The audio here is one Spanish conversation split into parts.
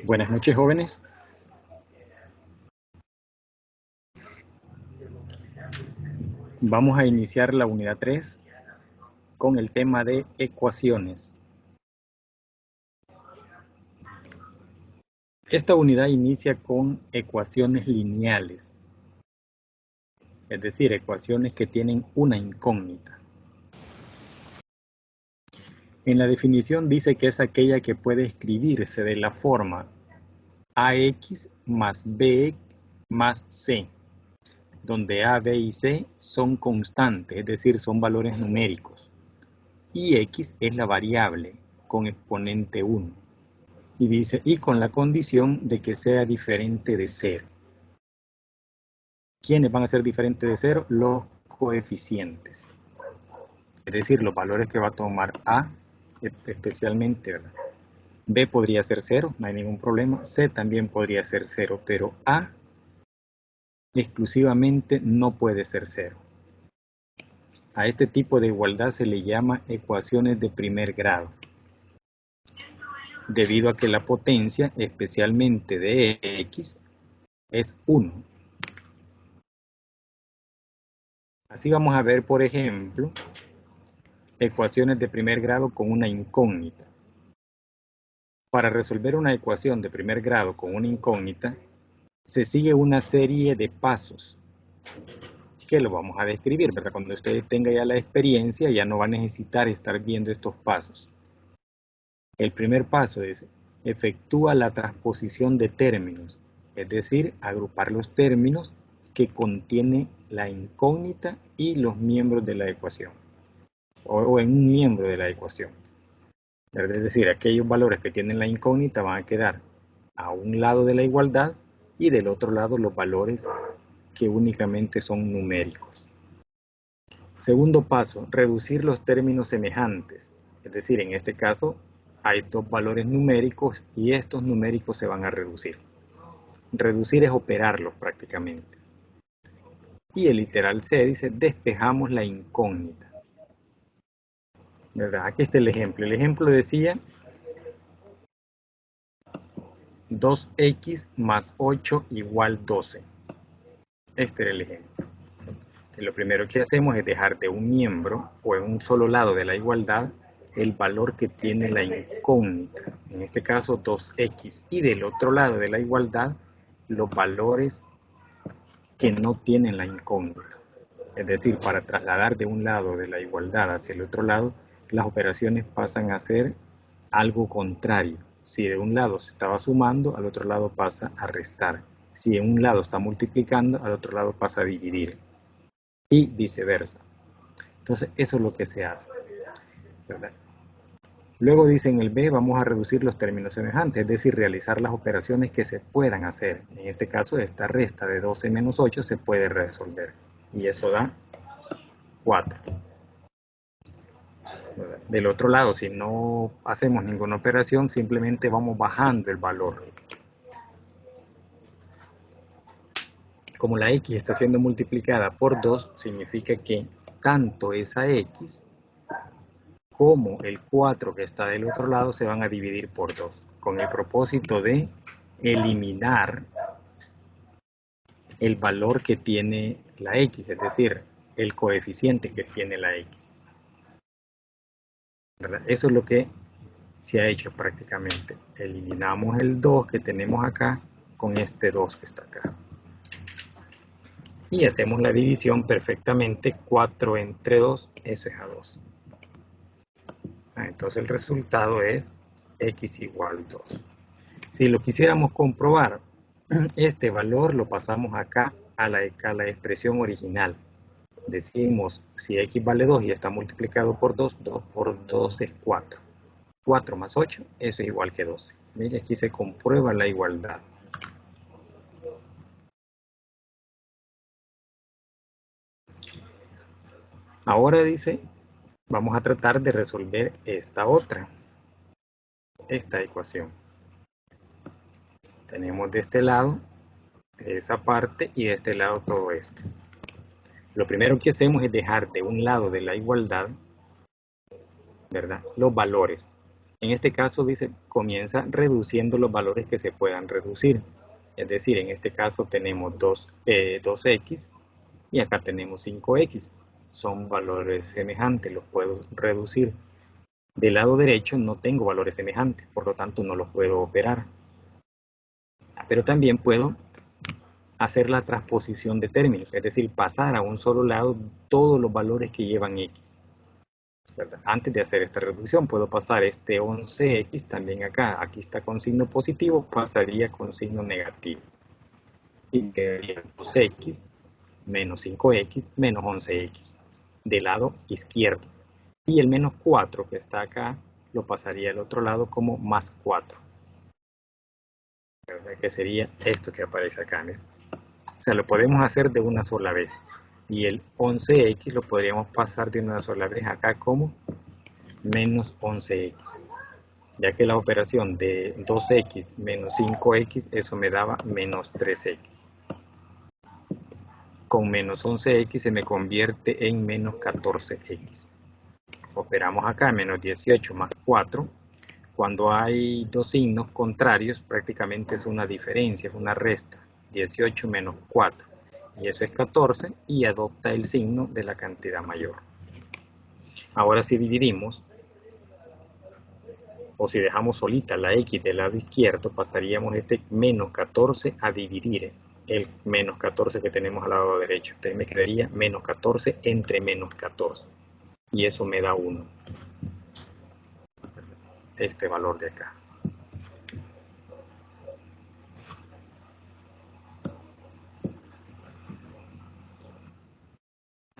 Buenas noches, jóvenes. Vamos a iniciar la unidad 3 con el tema de ecuaciones. Esta unidad inicia con ecuaciones lineales, es decir, ecuaciones que tienen una incógnita. En la definición dice que es aquella que puede escribirse de la forma ax más b más c, donde a, b y c son constantes, es decir, son valores numéricos, y x es la variable con exponente 1. Y dice, y con la condición de que sea diferente de 0. ¿Quiénes van a ser diferentes de 0? Los coeficientes. Es decir, los valores que va a tomar A, especialmente, ¿verdad? B podría ser 0, no hay ningún problema. C también podría ser 0, pero A exclusivamente no puede ser 0. A este tipo de igualdad se le llama ecuaciones de primer grado, debido a que la potencia, especialmente de x, es 1. Así vamos a ver, por ejemplo, ecuaciones de primer grado con una incógnita. Para resolver una ecuación de primer grado con una incógnita, se sigue una serie de pasos que lo vamos a describir, ¿verdad? Cuando usted tenga ya la experiencia, ya no va a necesitar estar viendo estos pasos. El primer paso es, efectúa la transposición de términos, es decir, agrupar los términos que contiene la incógnita y los miembros de la ecuación, o en un miembro de la ecuación. Es decir, aquellos valores que tienen la incógnita van a quedar a un lado de la igualdad y del otro lado los valores que únicamente son numéricos. Segundo paso, reducir los términos semejantes. Es decir, en este caso hay dos valores numéricos y estos numéricos se van a reducir. Reducir es operarlos prácticamente. Y el literal C dice, despejamos la incógnita. ¿Verdad? Aquí está el ejemplo. El ejemplo decía 2x más 8 igual 12. Este era el ejemplo. Lo primero que hacemos es dejar de un miembro o en un solo lado de la igualdad el valor que tiene la incógnita, en este caso 2x, y del otro lado de la igualdad los valores que no tienen la incógnita. Es decir, para trasladar de un lado de la igualdad hacia el otro lado, las operaciones pasan a ser algo contrario. Si de un lado se estaba sumando, al otro lado pasa a restar. Si en un lado está multiplicando, al otro lado pasa a dividir. Y viceversa. Entonces, eso es lo que se hace, ¿verdad? Luego dice en el B, vamos a reducir los términos semejantes, es decir, realizar las operaciones que se puedan hacer. En este caso, esta resta de 12 menos 8 se puede resolver. Y eso da 4. Del otro lado, si no hacemos ninguna operación, simplemente vamos bajando el valor. Como la x está siendo multiplicada por 2, significa que tanto esa x como el 4 que está del otro lado se van a dividir por 2, con el propósito de eliminar el valor que tiene la x, es decir, el coeficiente que tiene la x. ¿Verdad? Eso es lo que se ha hecho prácticamente. Eliminamos el 2 que tenemos acá con este 2 que está acá. Y hacemos la división perfectamente, 4 entre 2, eso es a 2. Entonces el resultado es x igual 2. Si lo quisiéramos comprobar, este valor lo pasamos acá a la expresión original. Decimos, si x vale 2 y está multiplicado por 2, 2 por 2 es 4. 4 más 8, eso es igual que 12. Mire, aquí se comprueba la igualdad. Ahora dice, vamos a tratar de resolver esta ecuación. Tenemos de este lado esa parte y de este lado todo esto. Lo primero que hacemos es dejar de un lado de la igualdad, ¿verdad?, los valores. En este caso, dice, comienza reduciendo los valores que se puedan reducir. Es decir, en este caso tenemos 2x y acá tenemos 5x. Son valores semejantes, los puedo reducir. Del lado derecho no tengo valores semejantes, por lo tanto no los puedo operar. Pero también puedo hacer la transposición de términos, es decir, pasar a un solo lado todos los valores que llevan x. ¿Verdad? Antes de hacer esta reducción puedo pasar este 11x también acá. Aquí está con signo positivo, pasaría con signo negativo. Y quedaría 2x menos 5x menos 11x del lado izquierdo. Y el menos 4 que está acá lo pasaría al otro lado como más 4. ¿Verdad? Que sería esto que aparece acá. ¿Mira? O sea, lo podemos hacer de una sola vez. Y el 11x lo podríamos pasar de una sola vez acá como menos 11x. Ya que la operación de 2x menos 5x, eso me daba menos 3x. Con menos 11x se me convierte en menos 14x. Operamos acá menos 18 más 4. Cuando hay dos signos contrarios, prácticamente es una diferencia, es una resta. 18 menos 4. Y eso es 14 y adopta el signo de la cantidad mayor. Ahora si dividimos, o si dejamos solita la x del lado izquierdo, pasaríamos este menos 14 a dividir el menos 14 que tenemos al lado derecho. Entonces me quedaría menos 14 entre menos 14. Y eso me da 1. Este valor de acá.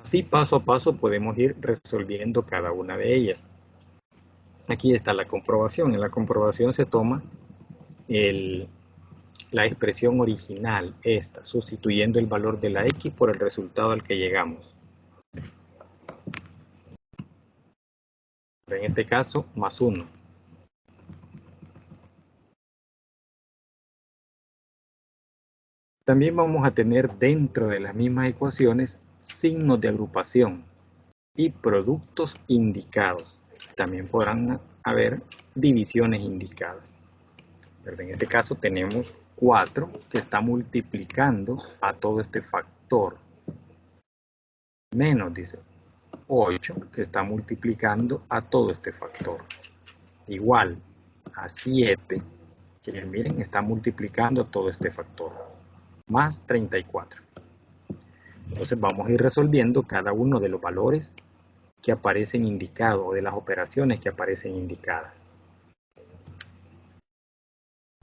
Así paso a paso podemos ir resolviendo cada una de ellas. Aquí está la comprobación. En la comprobación se toma la expresión original, esta, sustituyendo el valor de la x por el resultado al que llegamos. En este caso, más 1. También vamos a tener dentro de las mismas ecuaciones signos de agrupación y productos indicados. También podrán haber divisiones indicadas. Pero en este caso tenemos 4 que está multiplicando a todo este factor. Menos, dice, 8 que está multiplicando a todo este factor. Igual a 7 que miren está multiplicando todo este factor. Más 34. Entonces vamos a ir resolviendo cada uno de los valores que aparecen indicados o de las operaciones que aparecen indicadas.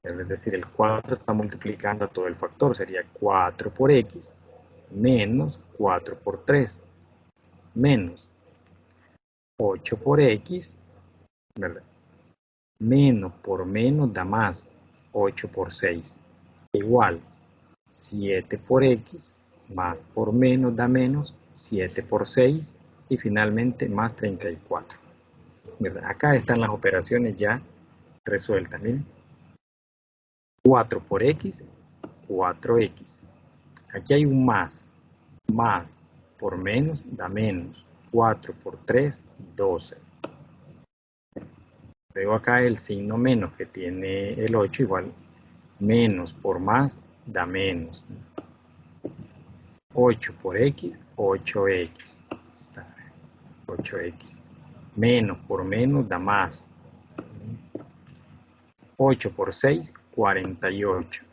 Es decir, el 4 está multiplicando a todo el factor, sería 4 por x menos 4 por 3 menos 8 por x, ¿verdad? Menos por menos da más 8 por 6, igual 7 por x más por menos da menos 7 por 6 y finalmente más 34. ¿Verdad? Acá están las operaciones ya resueltas, miren. 4 por x, 4x. Aquí hay un más por menos da menos. 4 por 3, 12. Veo acá el signo menos que tiene el 8 igual. Menos por más da menos. 8 por x, 8x. Está, 8x. Menos por menos da más. 8 por 6, 48.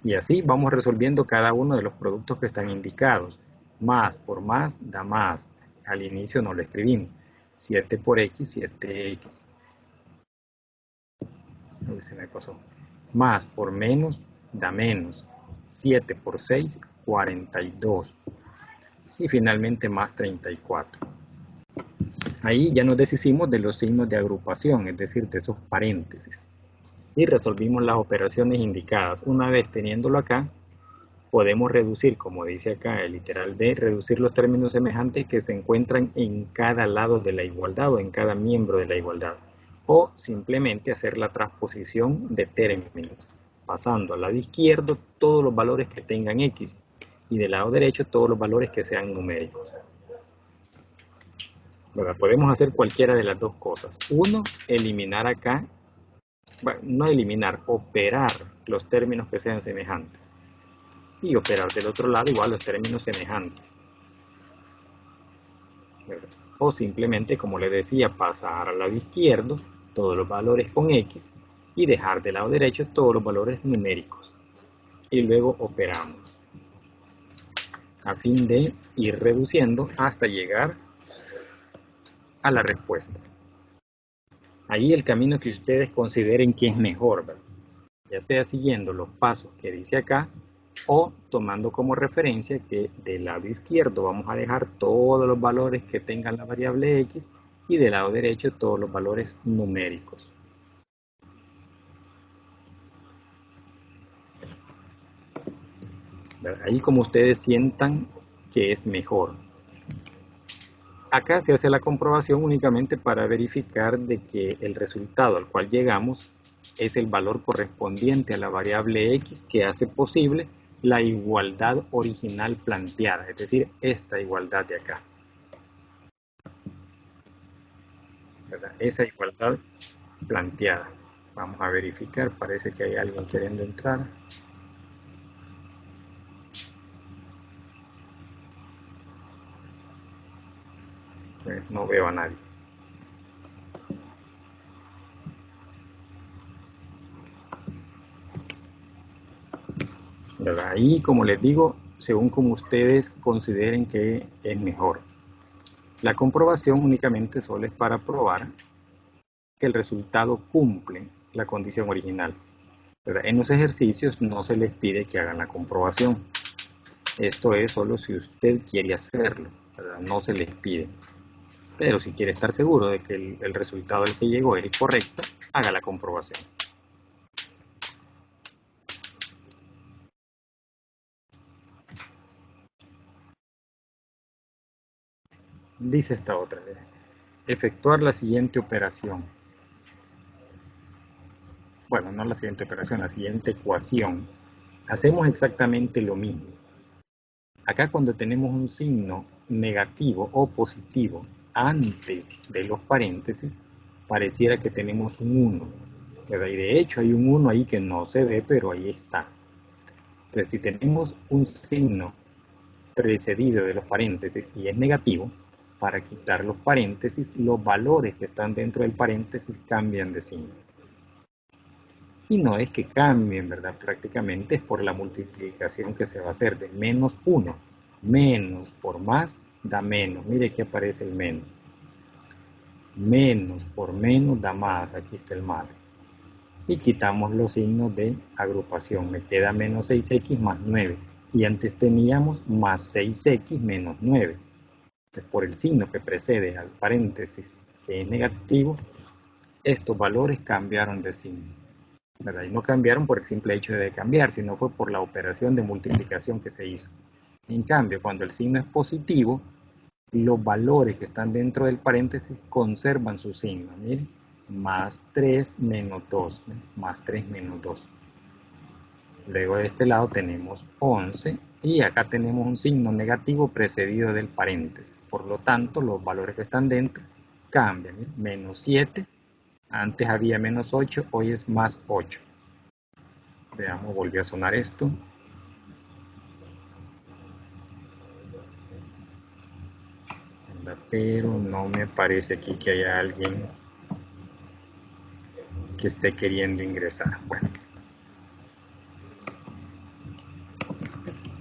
Y así vamos resolviendo cada uno de los productos que están indicados. Más por más da más. Al inicio no lo escribimos. 7 por x, 7x. Uy, se me pasó. Más por menos da menos. 7 por 6, 42. Y finalmente más 34. Ahí ya nos deshicimos de los signos de agrupación, es decir, de esos paréntesis. Y resolvimos las operaciones indicadas. Una vez teniéndolo acá, podemos reducir, como dice acá el literal B, reducir los términos semejantes que se encuentran en cada lado de la igualdad o en cada miembro de la igualdad. O simplemente hacer la transposición de términos, pasando al lado izquierdo todos los valores que tengan X y del lado derecho todos los valores que sean numéricos. ¿verdad? Podemos hacer cualquiera de las dos cosas. Uno, eliminar acá, bueno, no eliminar, operar los términos que sean semejantes. Y operar del otro lado igual los términos semejantes, ¿verdad? O simplemente, como les decía, pasar al lado izquierdo todos los valores con X y dejar del lado derecho todos los valores numéricos. Y luego operamos a fin de ir reduciendo hasta llegar a la respuesta. Ahí el camino que ustedes consideren que es mejor, ¿verdad? Ya sea siguiendo los pasos que dice acá o tomando como referencia que del lado izquierdo vamos a dejar todos los valores que tengan la variable X y del lado derecho todos los valores numéricos. Ahí como ustedes sientan que es mejor. Acá se hace la comprobación únicamente para verificar de que el resultado al cual llegamos es el valor correspondiente a la variable X que hace posible la igualdad original planteada, es decir, esta igualdad de acá. ¿Verdad? Esa igualdad planteada. Vamos a verificar, parece que hay alguien queriendo entrar. No veo a nadie. ¿Verdad? Ahí, como les digo, según como ustedes consideren que es mejor. La comprobación únicamente solo es para probar que el resultado cumple la condición original. ¿Verdad? En los ejercicios no se les pide que hagan la comprobación. Esto es solo si usted quiere hacerlo, ¿verdad? No se les pide. Pero si quiere estar seguro de que el resultado al que llegó es correcto, haga la comprobación. Dice esta otra, efectuar la siguiente operación. Bueno, no la siguiente operación, la siguiente ecuación. Hacemos exactamente lo mismo. Acá cuando tenemos un signo negativo o positivo antes de los paréntesis, pareciera que tenemos un 1. ¿Verdad? Y de hecho hay un 1 ahí que no se ve, pero ahí está. Entonces, si tenemos un signo precedido de los paréntesis y es negativo, para quitar los paréntesis, los valores que están dentro del paréntesis cambian de signo. Y no es que cambien, ¿verdad? Prácticamente es por la multiplicación que se va a hacer de menos 1. Menos por más da menos. Mire que aparece el menos. Menos por menos da más. Aquí está el más. Y quitamos los signos de agrupación. Me queda menos 6x más 9. Y antes teníamos más 6x menos 9. Entonces, por el signo que precede al paréntesis, que es negativo, estos valores cambiaron de signo, ¿verdad? Y no cambiaron por el simple hecho de cambiar, sino fue por la operación de multiplicación que se hizo. En cambio, cuando el signo es positivo, los valores que están dentro del paréntesis conservan su signo. Miren, más 3 menos 2, ¿eh? Más 3 menos 2. Luego de este lado tenemos 11 y acá tenemos un signo negativo precedido del paréntesis. Por lo tanto, los valores que están dentro cambian. ¿Eh? Menos 7, antes había menos 8, hoy es más 8. Veamos, volvió a sonar esto. Pero no me parece aquí que haya alguien que esté queriendo ingresar. Bueno.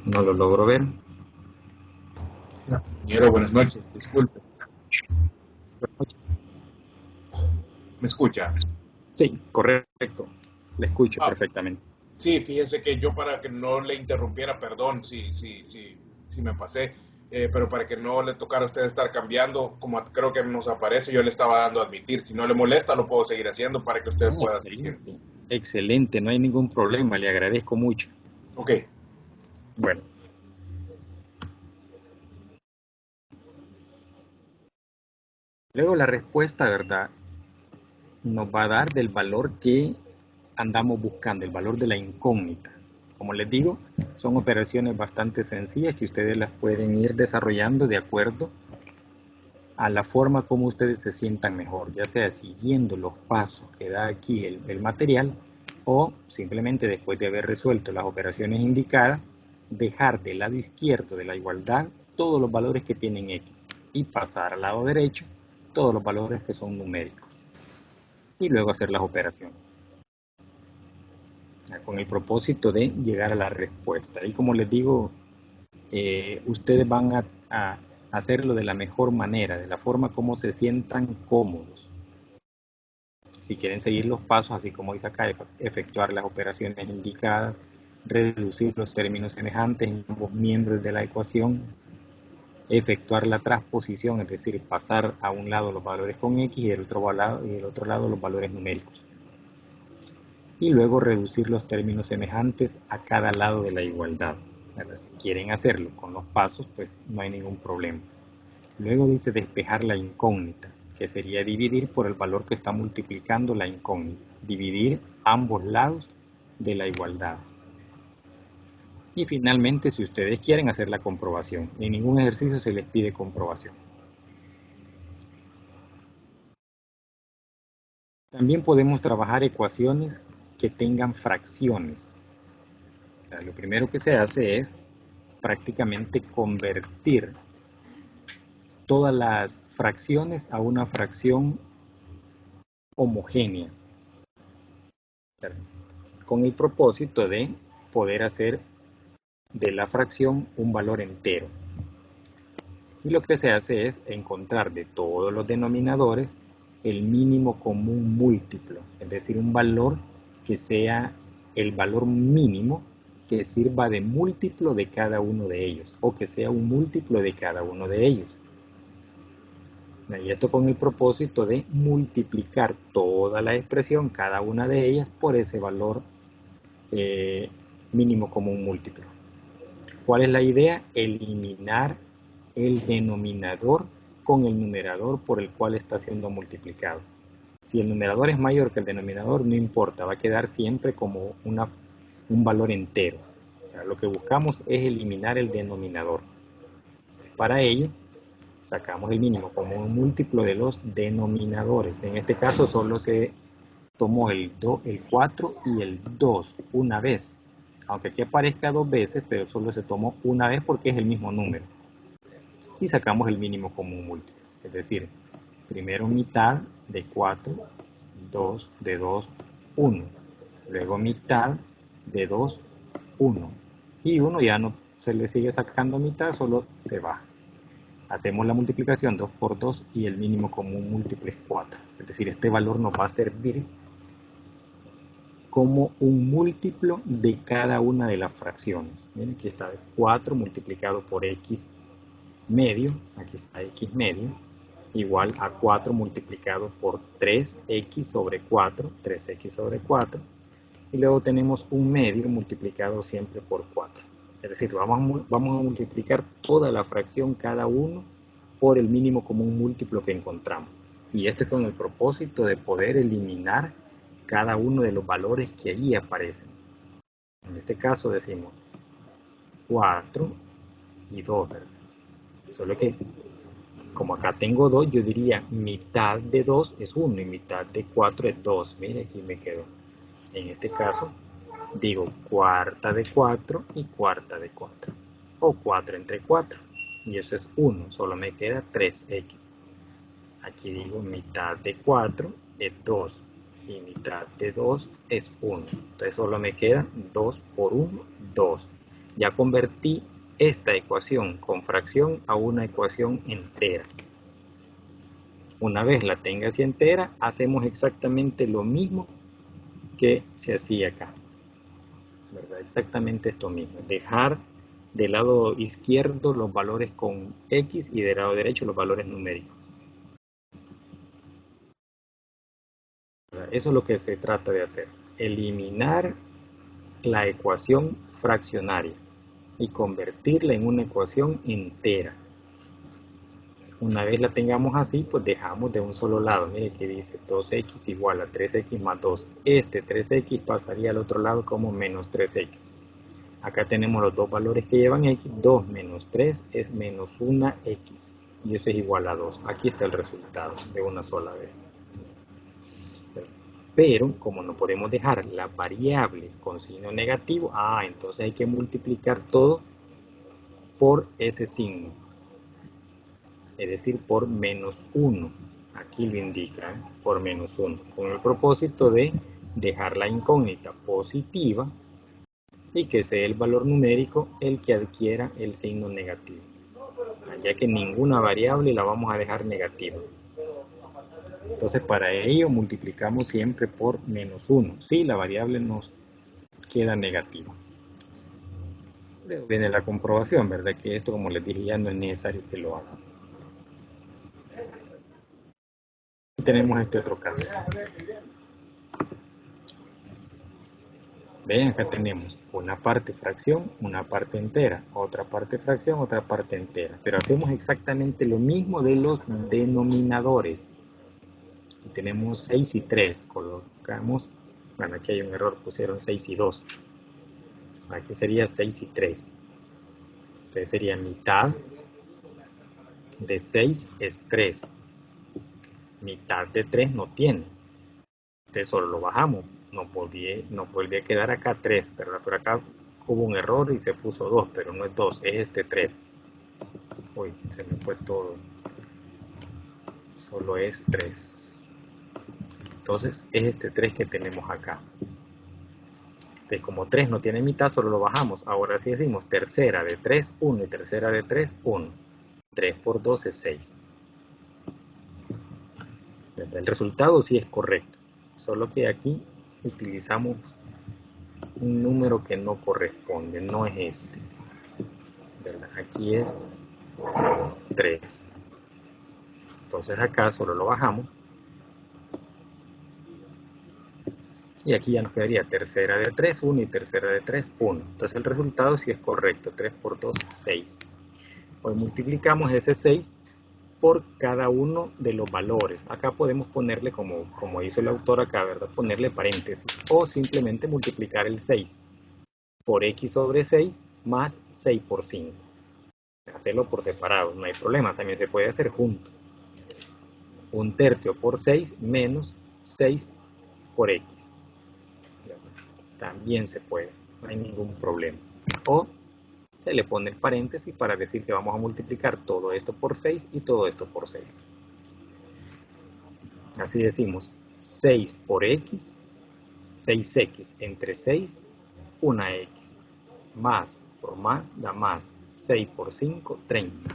No lo logro ver. Compañero, buenas noches, disculpe. Buenas noches. ¿Me escucha? Sí, correcto. Le escucho perfectamente. Sí, fíjese que yo para que no le interrumpiera, perdón si me pasé, pero para que no le tocara a usted estar cambiando, como creo que nos aparece, yo le estaba dando a admitir. Si no le molesta, lo puedo seguir haciendo para que usted pueda seguir. Excelente, no hay ningún problema, le agradezco mucho. Ok. Bueno. Luego la respuesta, ¿verdad? Nos va a dar del valor que andamos buscando, el valor de la incógnita. Como les digo, son operaciones bastante sencillas que ustedes las pueden ir desarrollando de acuerdo a la forma como ustedes se sientan mejor, ya sea siguiendo los pasos que da aquí el material o simplemente después de haber resuelto las operaciones indicadas, dejar del lado izquierdo de la igualdad todos los valores que tienen X y pasar al lado derecho todos los valores que son numéricos y luego hacer las operaciones con el propósito de llegar a la respuesta. Y como les digo, ustedes van a hacerlo de la mejor manera, de la forma como se sientan cómodos. Si quieren seguir los pasos, así como dice acá, efectuar las operaciones indicadas, reducir los términos semejantes en ambos miembros de la ecuación, efectuar la transposición, es decir, pasar a un lado los valores con X y del otro lado los valores numéricos. Y luego reducir los términos semejantes a cada lado de la igualdad. Si quieren hacerlo con los pasos, pues no hay ningún problema. Luego dice despejar la incógnita, que sería dividir por el valor que está multiplicando la incógnita. Dividir ambos lados de la igualdad. Y finalmente, si ustedes quieren hacer la comprobación, en ningún ejercicio se les pide comprobación. También podemos trabajar ecuaciones que tengan fracciones. O sea, lo primero que se hace es prácticamente convertir todas las fracciones a una fracción homogénea, con el propósito de poder hacer de la fracción un valor entero. Y lo que se hace es encontrar de todos los denominadores el mínimo común múltiplo, es decir, un valor que sea el valor mínimo que sirva de múltiplo de cada uno de ellos, o que sea un múltiplo de cada uno de ellos. Y esto con el propósito de multiplicar toda la expresión, cada una de ellas, por ese valor mínimo común múltiplo. ¿Cuál es la idea? Eliminar el denominador con el numerador por el cual está siendo multiplicado. Si el numerador es mayor que el denominador, no importa, va a quedar siempre como un valor entero. O sea, lo que buscamos es eliminar el denominador. Para ello, sacamos el mínimo común múltiplo de los denominadores. En este caso solo se tomó el 4 y el 2 una vez. Aunque aquí aparezca dos veces, pero solo se tomó una vez porque es el mismo número. Y sacamos el mínimo común múltiplo. Es decir, primero mitad de 4, 2 de 2, 1. Luego mitad de 2, 1. Y 1 ya no se le sigue sacando mitad, solo se baja. Hacemos la multiplicación 2 por 2 y el mínimo común múltiplo es 4. Es decir, este valor nos va a servir como un múltiplo de cada una de las fracciones. Miren, aquí está 4 multiplicado por x medio, aquí está x medio, igual a 4 multiplicado por 3x sobre 4, 3x sobre 4, y luego tenemos un medio multiplicado siempre por 4. Es decir, vamos a multiplicar toda la fracción cada uno por el mínimo común múltiplo que encontramos. Y esto es con el propósito de poder eliminar cada uno de los valores que allí aparecen. En este caso decimos 4 y 2, ¿verdad? Solo que, como acá tengo 2, yo diría mitad de 2 es 1 y mitad de 4 es 2. Mire, aquí me quedó. En este caso, digo cuarta de 4 y cuarta de 4. O 4 entre 4. Y eso es 1, solo me queda 3x. Aquí digo mitad de 4 es 2. Y mitad de 2 es 1. Entonces solo me queda 2 por 1, 2. Ya convertí esta ecuación con fracción a una ecuación entera. Una vez la tenga así entera, hacemos exactamente lo mismo que se hacía acá, ¿verdad? Exactamente esto mismo, dejar del lado izquierdo los valores con X y del lado derecho los valores numéricos. Eso es lo que se trata de hacer, eliminar la ecuación fraccionaria y convertirla en una ecuación entera. Una vez la tengamos así, pues dejamos de un solo lado. Mire que dice 2x igual a 3x más 2. Este 3x pasaría al otro lado como menos 3x. Acá tenemos los dos valores que llevan x. 2 menos 3 es menos 1x. y eso es igual a 2. Aquí está el resultado de una sola vez. Pero como no podemos dejar las variables con signo negativo, entonces hay que multiplicar todo por ese signo, es decir, por menos 1. Aquí lo indica, por menos 1, con el propósito de dejar la incógnita positiva y que sea el valor numérico el que adquiera el signo negativo, ya que ninguna variable la vamos a dejar negativa. Entonces para ello multiplicamos siempre por menos 1, si la variable nos queda negativa. Luego viene la comprobación, ¿verdad? Que esto, como les dije, ya no es necesario que lo hagan. Y tenemos este otro caso. Ven, acá tenemos una parte fracción, una parte entera, otra parte fracción, otra parte entera. Pero hacemos exactamente lo mismo de los denominadores. Y tenemos 6 y 3. Colocamos, bueno, aquí hay un error, pusieron 6 y 2. Aquí sería 6 y 3. Entonces sería mitad de 6 es 3. Mitad de 3 no tiene. Entonces solo lo bajamos. Nos volvió a quedar acá 3, ¿verdad? Pero acá hubo un error y se puso 2, pero no es 2, es este 3. Uy, se me fue todo. Solo es 3. Entonces es este 3 que tenemos acá. Entonces como 3 no tiene mitad, solo lo bajamos. Ahora sí decimos tercera de 3, 1 y tercera de 3, 1. 3 por 2 es 6. El resultado sí es correcto. Solo que aquí utilizamos un número que no corresponde, no es este, ¿verdad? Aquí es 3. Entonces acá solo lo bajamos. Y aquí ya nos quedaría tercera de 3, 1 y tercera de 3, 1. Entonces el resultado sí es correcto, 3 por 2, 6. Hoy multiplicamos ese 6 por cada uno de los valores. Acá podemos ponerle, como hizo el autor acá, ¿verdad? Ponerle paréntesis o simplemente multiplicar el 6 por x sobre 6 más 6 por 5. Hacerlo por separado, no hay problema, también se puede hacer junto. 1/3 por 6 menos 6 por x. También se puede, no hay ningún problema. O se le pone el paréntesis para decir que vamos a multiplicar todo esto por 6 y todo esto por 6. Así decimos 6 por x, 6x entre 6, 1x. Más por más da más, 6 por 5, 30.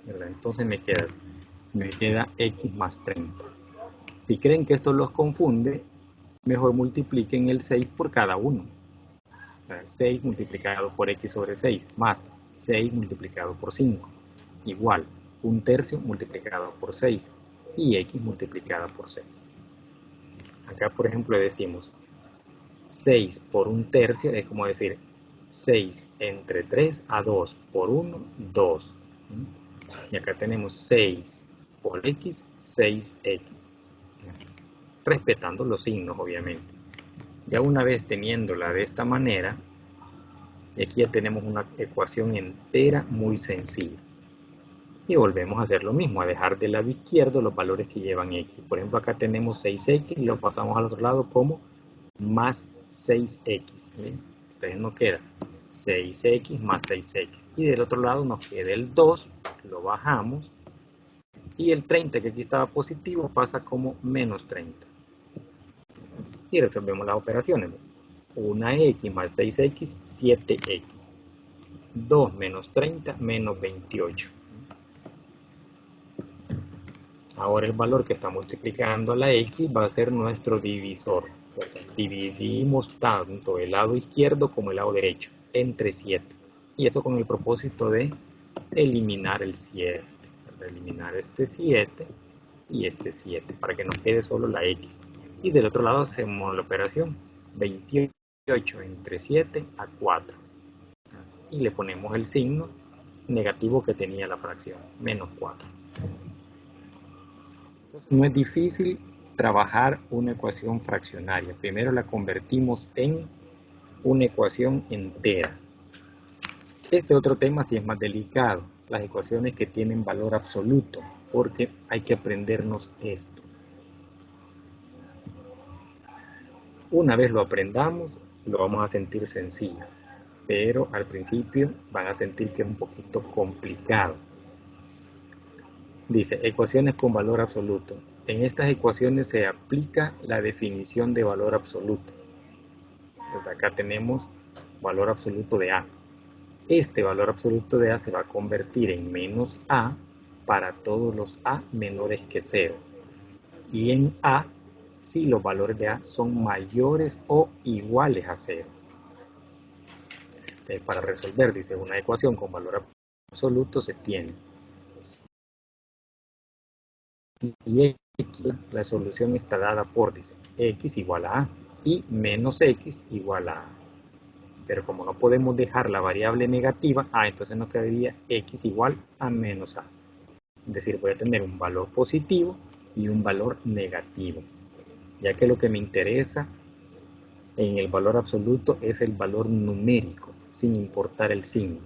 ¿Verdad? Entonces me queda x más 30. Si creen que esto los confunde, mejor multipliquen el 6 por cada uno. 6 multiplicado por x sobre 6 más 6 multiplicado por 5 igual 1/3 multiplicado por 6 y x multiplicada por 6. Acá por ejemplo decimos 6 por 1/3 es como decir 6 entre 3 a 2 por 1, 2. Y acá tenemos 6 por x, 6x. Respetando los signos obviamente. Ya una vez teniéndola de esta manera, aquí ya tenemos una ecuación entera muy sencilla. Y volvemos a hacer lo mismo, a dejar del lado izquierdo los valores que llevan x. Por ejemplo, acá tenemos 6x y lo pasamos al otro lado como más 6x. ¿Ven? Entonces nos queda 6x más 6x. Y del otro lado nos queda el 2, lo bajamos. Y el 30, que aquí estaba positivo, pasa como menos 30. Y resolvemos las operaciones. 1x más 6x, 7x. 2 menos 30, menos 28. Ahora el valor que está multiplicando la x va a ser nuestro divisor. Dividimos tanto el lado izquierdo como el lado derecho entre 7. Y eso con el propósito de eliminar el 7. Eliminar este 7 y este 7 para que nos quede solo la x. Y del otro lado hacemos la operación 28 entre 7 a 4. Y le ponemos el signo negativo que tenía la fracción, menos 4. Entonces, no es difícil trabajar una ecuación fraccionaria. Primero la convertimos en una ecuación entera. Este otro tema sí es más delicado, las ecuaciones que tienen valor absoluto, porque hay que aprendernos esto. Una vez lo aprendamos, lo vamos a sentir sencillo, pero al principio van a sentir que es un poquito complicado. Dice, ecuaciones con valor absoluto. En estas ecuaciones se aplica la definición de valor absoluto. Entonces acá tenemos valor absoluto de A. Este valor absoluto de A se va a convertir en menos A para todos los A menores que 0. Y en A si los valores de A son mayores o iguales a 0. Entonces, para resolver, dice, una ecuación con valor absoluto se tiene. Y X, la solución está dada por, dice, X igual a A y menos X igual a A. Pero como no podemos dejar la variable negativa, entonces nos quedaría X igual a menos A. Es decir, voy a tener un valor positivo y un valor negativo, ya que lo que me interesa en el valor absoluto es el valor numérico, sin importar el signo.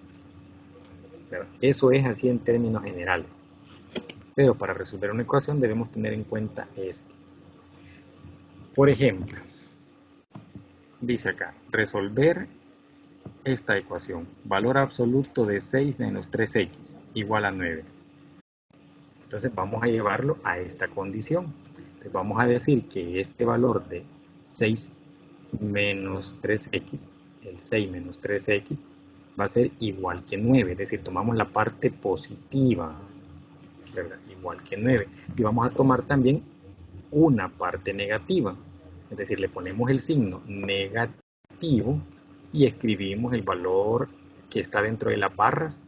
Eso es así en términos generales. Pero para resolver una ecuación debemos tener en cuenta esto. Por ejemplo, dice acá, resolver esta ecuación, valor absoluto de 6 menos 3x igual a 9. Entonces vamos a llevarlo a esta condición. Entonces vamos a decir que este valor de 6 menos 3x, el 6 menos 3x, va a ser igual que 9. Es decir, tomamos la parte positiva, ¿verdad? Igual que 9. Y vamos a tomar también una parte negativa. Es decir, le ponemos el signo negativo y escribimos el valor que está dentro de las barras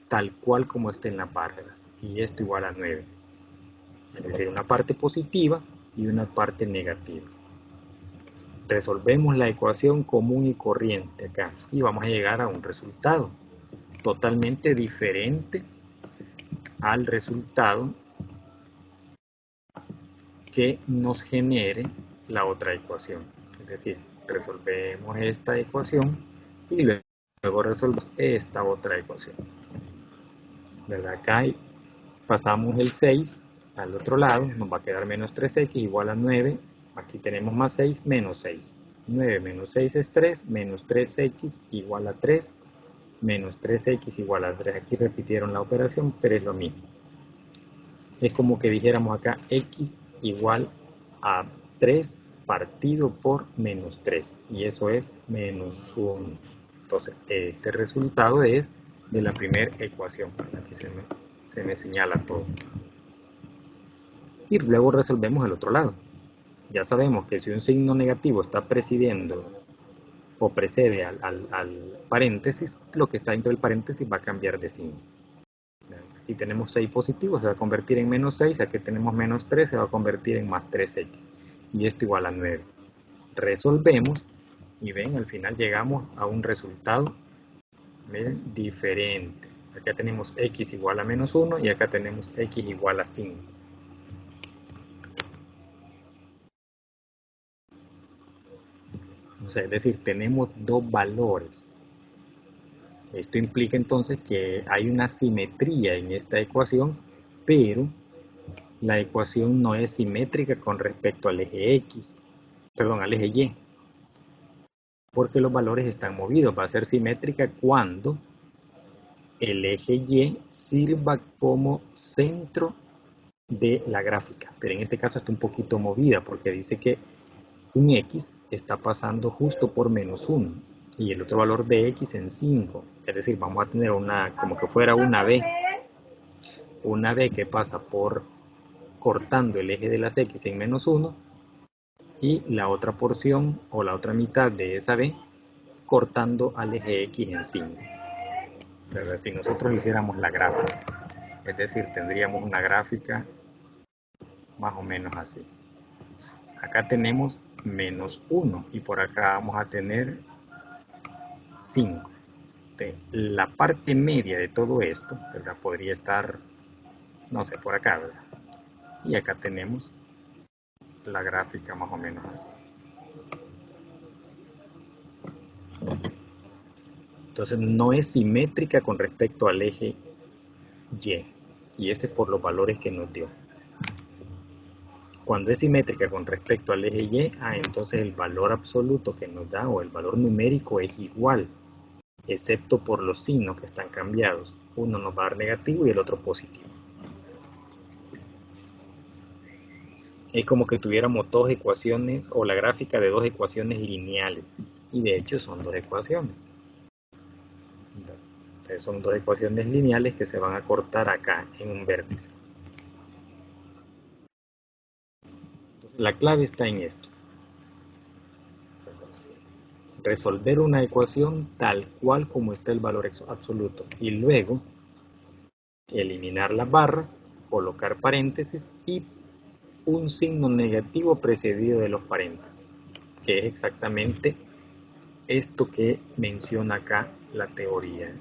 tal cual como está en las barras, y esto igual a 9. Es decir, una parte positiva y una parte negativa. Resolvemos la ecuación común y corriente acá y vamos a llegar a un resultado totalmente diferente al resultado que nos genere la otra ecuación. Es decir, resolvemos esta ecuación y luego resolvemos esta otra ecuación. ¿Verdad? Acá pasamos el 6 al otro lado, nos va a quedar menos 3x igual a 9. Aquí tenemos más 6, menos 6. 9 menos 6 es 3, menos 3x igual a 3, menos 3x igual a 3. Aquí repitieron la operación, pero es lo mismo. Es como que dijéramos acá x igual a 3 partido por menos 3. Y eso es menos 1. Entonces, este resultado es de la primera ecuación. Aquí se me señala todo. Y luego resolvemos el otro lado. Ya sabemos que si un signo negativo está presidiendo o precede al paréntesis, lo que está dentro del paréntesis va a cambiar de signo. Aquí tenemos 6 positivo, se va a convertir en menos 6, aquí tenemos menos 3, se va a convertir en más 3x. Y esto igual a 9. Resolvemos y ven, al final llegamos a un resultado, miren, diferente. Acá tenemos x igual a menos 1 y acá tenemos x igual a 5. O sea, es decir, tenemos dos valores. Esto implica entonces que hay una simetría en esta ecuación, pero la ecuación no es simétrica con respecto al eje X, perdón, al eje Y, porque los valores están movidos. Va a ser simétrica cuando el eje Y sirva como centro de la gráfica, pero en este caso está un poquito movida porque dice que un X está pasando justo por menos 1 y el otro valor de X en 5, es decir, vamos a tener una, como que fuera una B que pasa por cortando el eje de las X en menos 1 y la otra porción o la otra mitad de esa B cortando al eje X en 5. Pero si nosotros hiciéramos la gráfica, es decir, tendríamos una gráfica más o menos así. Acá tenemos menos 1 y por acá vamos a tener 5. La parte media de todo esto, ¿verdad? Podría estar, no sé, por acá, ¿verdad? Y acá tenemos la gráfica más o menos así. Entonces no es simétrica con respecto al eje Y. Y esto es por los valores que nos dio. Cuando es simétrica con respecto al eje Y, entonces el valor absoluto que nos da o el valor numérico es igual, excepto por los signos que están cambiados. Uno nos va a dar negativo y el otro positivo. Es como que tuviéramos dos ecuaciones o la gráfica de dos ecuaciones lineales. Y de hecho son dos ecuaciones. Entonces son dos ecuaciones lineales que se van a cortar acá en un vértice. Entonces la clave está en esto. Resolver una ecuación tal cual como está el valor absoluto. Y luego eliminar las barras, colocar paréntesis y un signo negativo precedido de los paréntesis, que es exactamente esto que menciona acá la teoría.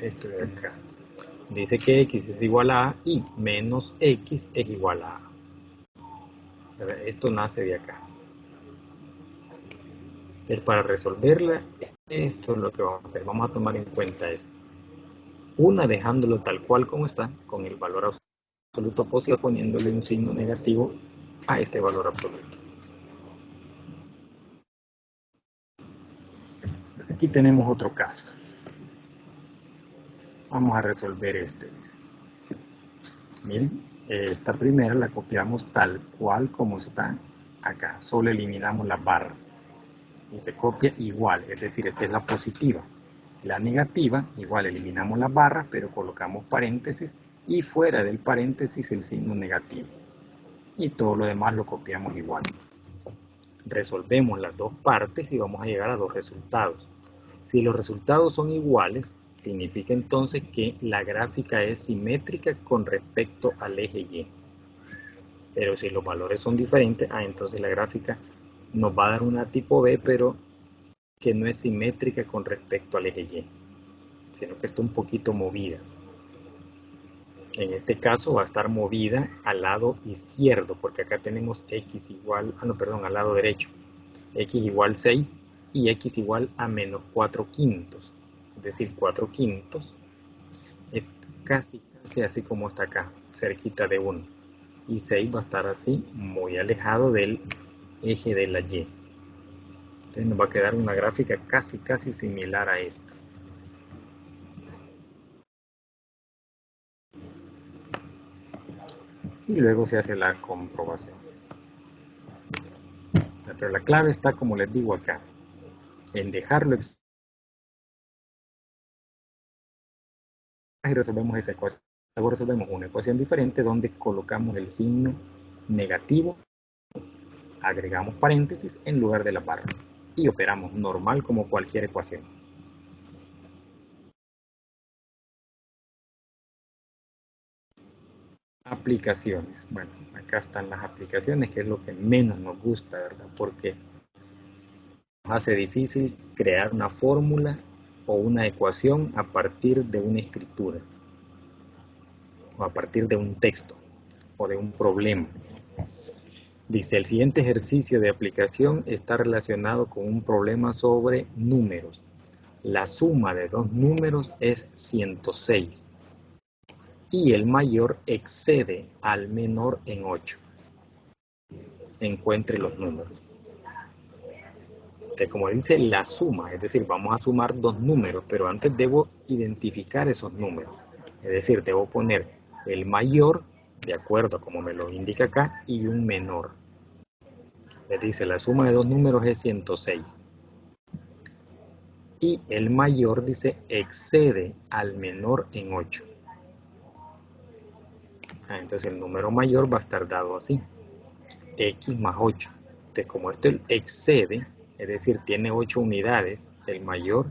Esto de acá. Dice que x es igual a a y menos x es igual a a. Esto nace de acá. Entonces, para resolverla, esto es lo que vamos a hacer. Vamos a tomar en cuenta esto. Una dejándolo tal cual como está, con el valor absoluto positivo, poniéndole un signo negativo a este valor absoluto. Aquí tenemos otro caso. Vamos a resolver este. Miren, esta primera la copiamos tal cual como está acá. Solo eliminamos las barras. Y se copia igual, es decir, esta es la positiva. La negativa, igual eliminamos las barras, pero colocamos paréntesis y fuera del paréntesis el signo negativo. Y todo lo demás lo copiamos igual. Resolvemos las dos partes y vamos a llegar a dos resultados. Si los resultados son iguales, significa entonces que la gráfica es simétrica con respecto al eje Y. Pero si los valores son diferentes, entonces la gráfica nos va a dar una tipo B, pero que no es simétrica con respecto al eje Y, sino que está un poquito movida. En este caso va a estar movida al lado izquierdo, porque acá tenemos x igual, al lado derecho, x igual 6 y x igual a menos 4 quintos, es decir, 4 quintos es casi así como está acá, cerquita de 1, y 6 va a estar así, muy alejado del eje de la Y. Entonces nos va a quedar una gráfica casi similar a esta. Y luego se hace la comprobación. Pero la clave está, como les digo acá, en dejarlo y resolvemos esa ecuación. Luego resolvemos una ecuación diferente donde colocamos el signo negativo, agregamos paréntesis en lugar de la barra y operamos normal como cualquier ecuación. Aplicaciones. Bueno, acá están las aplicaciones, que es lo que menos nos gusta, ¿verdad? Porque nos hace difícil crear una fórmula o una ecuación a partir de una escritura o a partir de un texto o de un problema. Dice, el siguiente ejercicio de aplicación está relacionado con un problema sobre números. La suma de dos números es 106 y el mayor excede al menor en 8. Encuentre los números. Entonces, como dice la suma, es decir, vamos a sumar dos números, pero antes debo identificar esos números. Es decir, debo poner el mayor, de acuerdo a como me lo indica acá, y un menor. Les dice, la suma de dos números es 106. Y el mayor, dice, excede al menor en 8. Entonces el número mayor va a estar dado así, x más 8. Entonces como esto excede, es decir, tiene 8 unidades, el mayor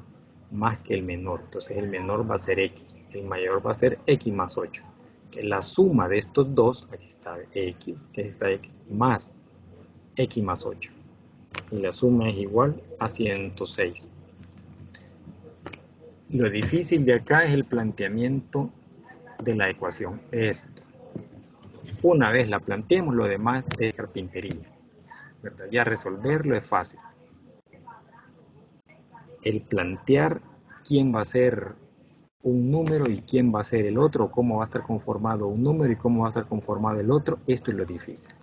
más que el menor. Entonces el menor va a ser x, el mayor va a ser x más 8. La suma de estos dos, aquí está x, que es esta x, más x más 8. Y la suma es igual a 106. Lo difícil de acá es el planteamiento de la ecuación. Esto. Una vez la planteemos, lo demás es carpintería, ¿verdad? Ya resolverlo es fácil. el plantear quién va a ser un número y quién va a ser el otro, cómo va a estar conformado un número y cómo va a estar conformado el otro, esto es lo difícil.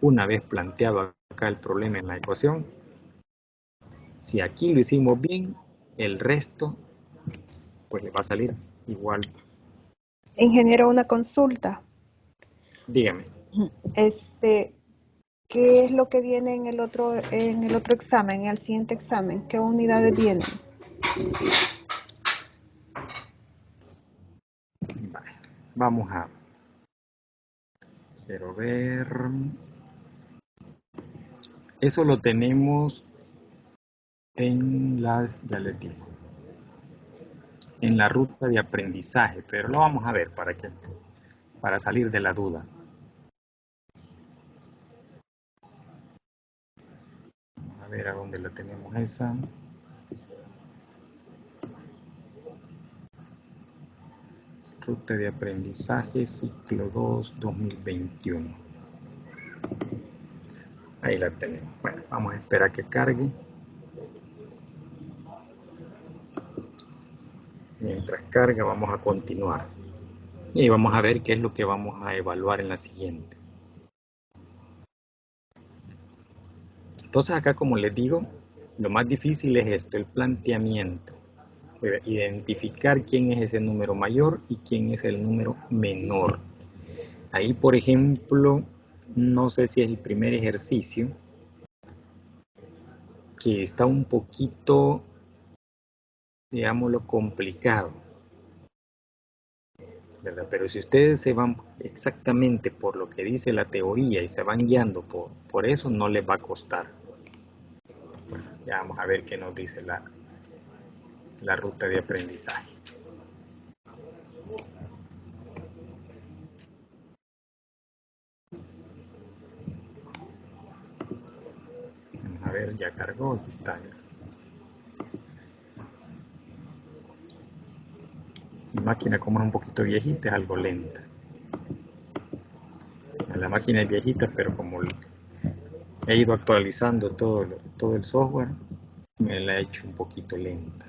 Una vez planteado acá el problema en la ecuación, si aquí lo hicimos bien, el resto pues le va a salir igual. Ingeniero, una consulta. Dígame. ¿Qué es lo que viene en el otro examen, en el siguiente examen? ¿Qué unidades vienen? Vale, vamos a... Quiero ver... Eso lo tenemos en las... Ya les digo. En la ruta de aprendizaje, pero lo vamos a ver para salir de la duda. Vamos a ver a dónde la tenemos esa. Ruta de aprendizaje, ciclo 2, 2021. Ahí la tenemos. Bueno, vamos a esperar que cargue. Mientras carga, vamos a continuar. Y vamos a ver qué es lo que vamos a evaluar en la siguiente. Entonces acá, como les digo, lo más difícil es esto, el planteamiento. Identificar quién es ese número mayor y quién es el número menor. Ahí, por ejemplo, no sé si es el primer ejercicio, que está un poquito, digámoslo, complicado, ¿verdad? Pero si ustedes se van exactamente por lo que dice la teoría y se van guiando por eso, no les va a costar. Bueno, ya vamos a ver qué nos dice la ruta de aprendizaje. Vamos a ver, ya cargó, aquí está. Mi máquina, como es un poquito viejita, es algo lenta. La máquina es viejita, pero como he ido actualizando todo el software, me la he hecho un poquito lenta.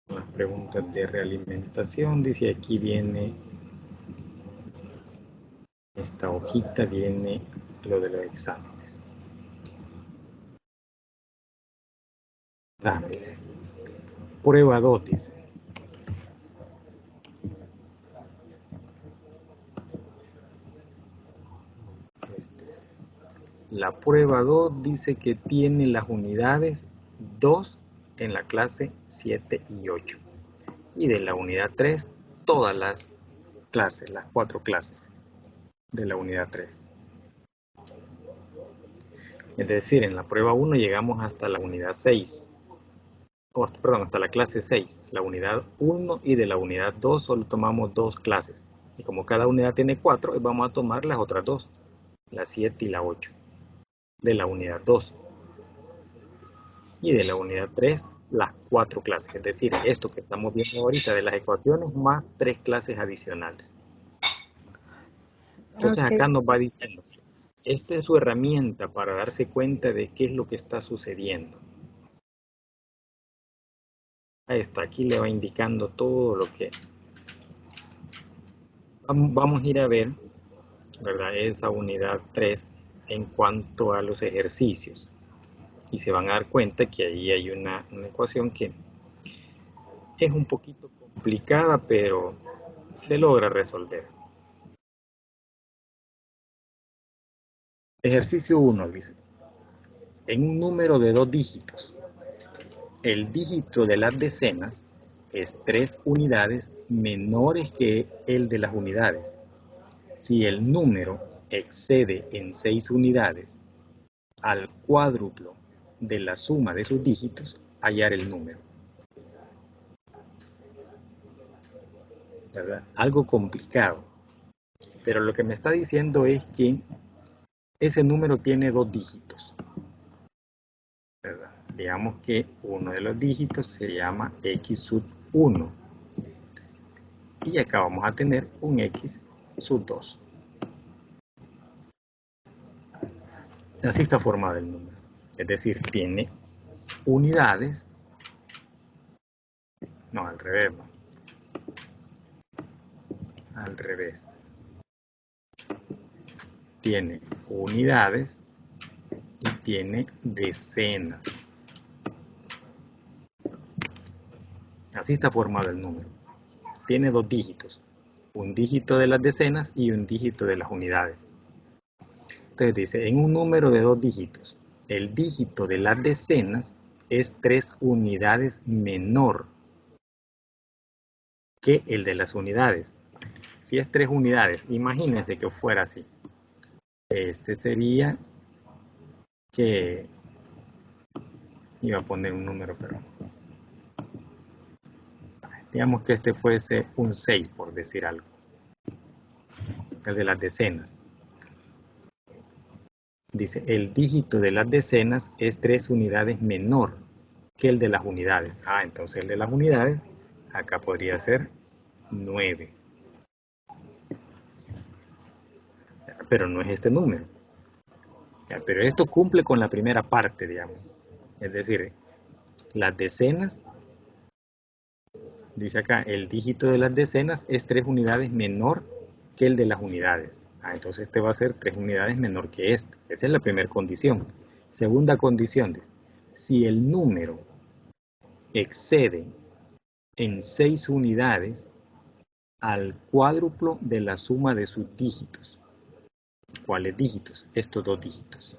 Las preguntas de realimentación, dice aquí viene esta hojita, viene lo de los exámenes. Prueba 2 dice. La prueba 2 dice que tiene las unidades 2 en la clase 7 y 8. Y de la unidad 3, todas las clases, las 4 clases de la unidad 3. Es decir, en la prueba 1 llegamos hasta la unidad 6. Hasta la clase 6, la unidad 1, y de la unidad 2 solo tomamos 2 clases. Y como cada unidad tiene 4, vamos a tomar las otras 2, la 7 y la 8, de la unidad 2. Y de la unidad 3, las 4 clases. Es decir, esto que estamos viendo ahorita de las ecuaciones, más 3 clases adicionales. Entonces acá nos va diciendo, esta es su herramienta para darse cuenta de qué es lo que está sucediendo. Ahí está, aquí le va indicando todo lo que... Vamos a ir a ver, ¿verdad? Esa unidad 3 en cuanto a los ejercicios. Y se van a dar cuenta que ahí hay una ecuación que es un poquito complicada, pero se logra resolver. Ejercicio 1 dice, en un número de 2 dígitos, el dígito de las decenas es 3 unidades menores que el de las unidades. Si el número excede en 6 unidades al cuádruplo de la suma de sus dígitos, hallar el número. ¿Verdad? Algo complicado. Pero lo que me está diciendo es que ese número tiene 2 dígitos. ¿Verdad? digamos que uno de los dígitos se llama x sub 1. Y acá vamos a tener un x sub 2. Así está formado el número. Es decir, tiene unidades. No, al revés. Al revés. Tiene unidades y tiene decenas. Así está formado el número. Tiene dos dígitos. Un dígito de las decenas y un dígito de las unidades. Entonces dice, en un número de dos dígitos, el dígito de las decenas es 3 unidades menor que el de las unidades. Si es 3 unidades, imagínense que fuera así. Este sería que... Iba a poner un número, pero... Digamos que este fuese un 6, por decir algo. El de las decenas. Dice, el dígito de las decenas es 3 unidades menor que el de las unidades. Entonces el de las unidades, acá podría ser 9. Pero no es este número. Pero esto cumple con la primera parte, digamos. Es decir, las decenas, dice acá, el dígito de las decenas es 3 unidades menor que el de las unidades. Entonces este va a ser 3 unidades menor que este. Esa es la primera condición. Segunda condición, dice, si el número excede en 6 unidades al cuádruplo de la suma de sus dígitos. ¿Cuáles dígitos? Estos dos dígitos.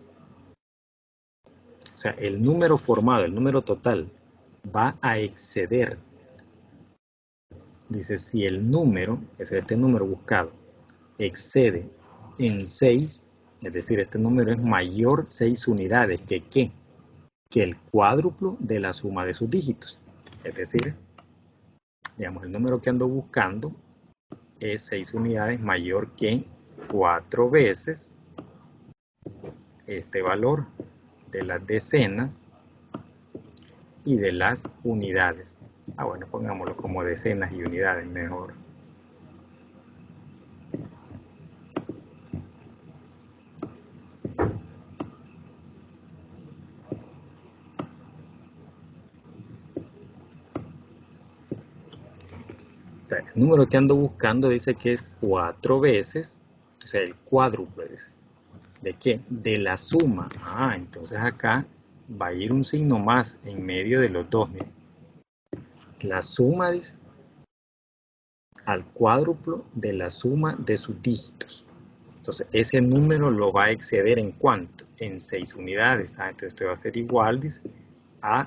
O sea, el número formado, el número total, va a exceder. Dice, si el número, es este número buscado, excede en 6, es decir, este número es mayor 6 unidades que ¿qué? Que el cuádruplo de la suma de sus dígitos. Es decir, digamos, el número que ando buscando es 6 unidades mayor que 4 veces este valor de las decenas y de las unidades. Bueno, pongámoslo como decenas y unidades mejor. El número que ando buscando dice que es 4 veces, o sea, el cuádruplo. ¿De qué? De la suma. Entonces acá va a ir un signo más en medio de los dos. Miren. La suma, dice, al cuádruplo de la suma de sus dígitos. Entonces ese número lo va a exceder ¿en cuánto? En 6 unidades. Entonces esto va a ser igual, dice, a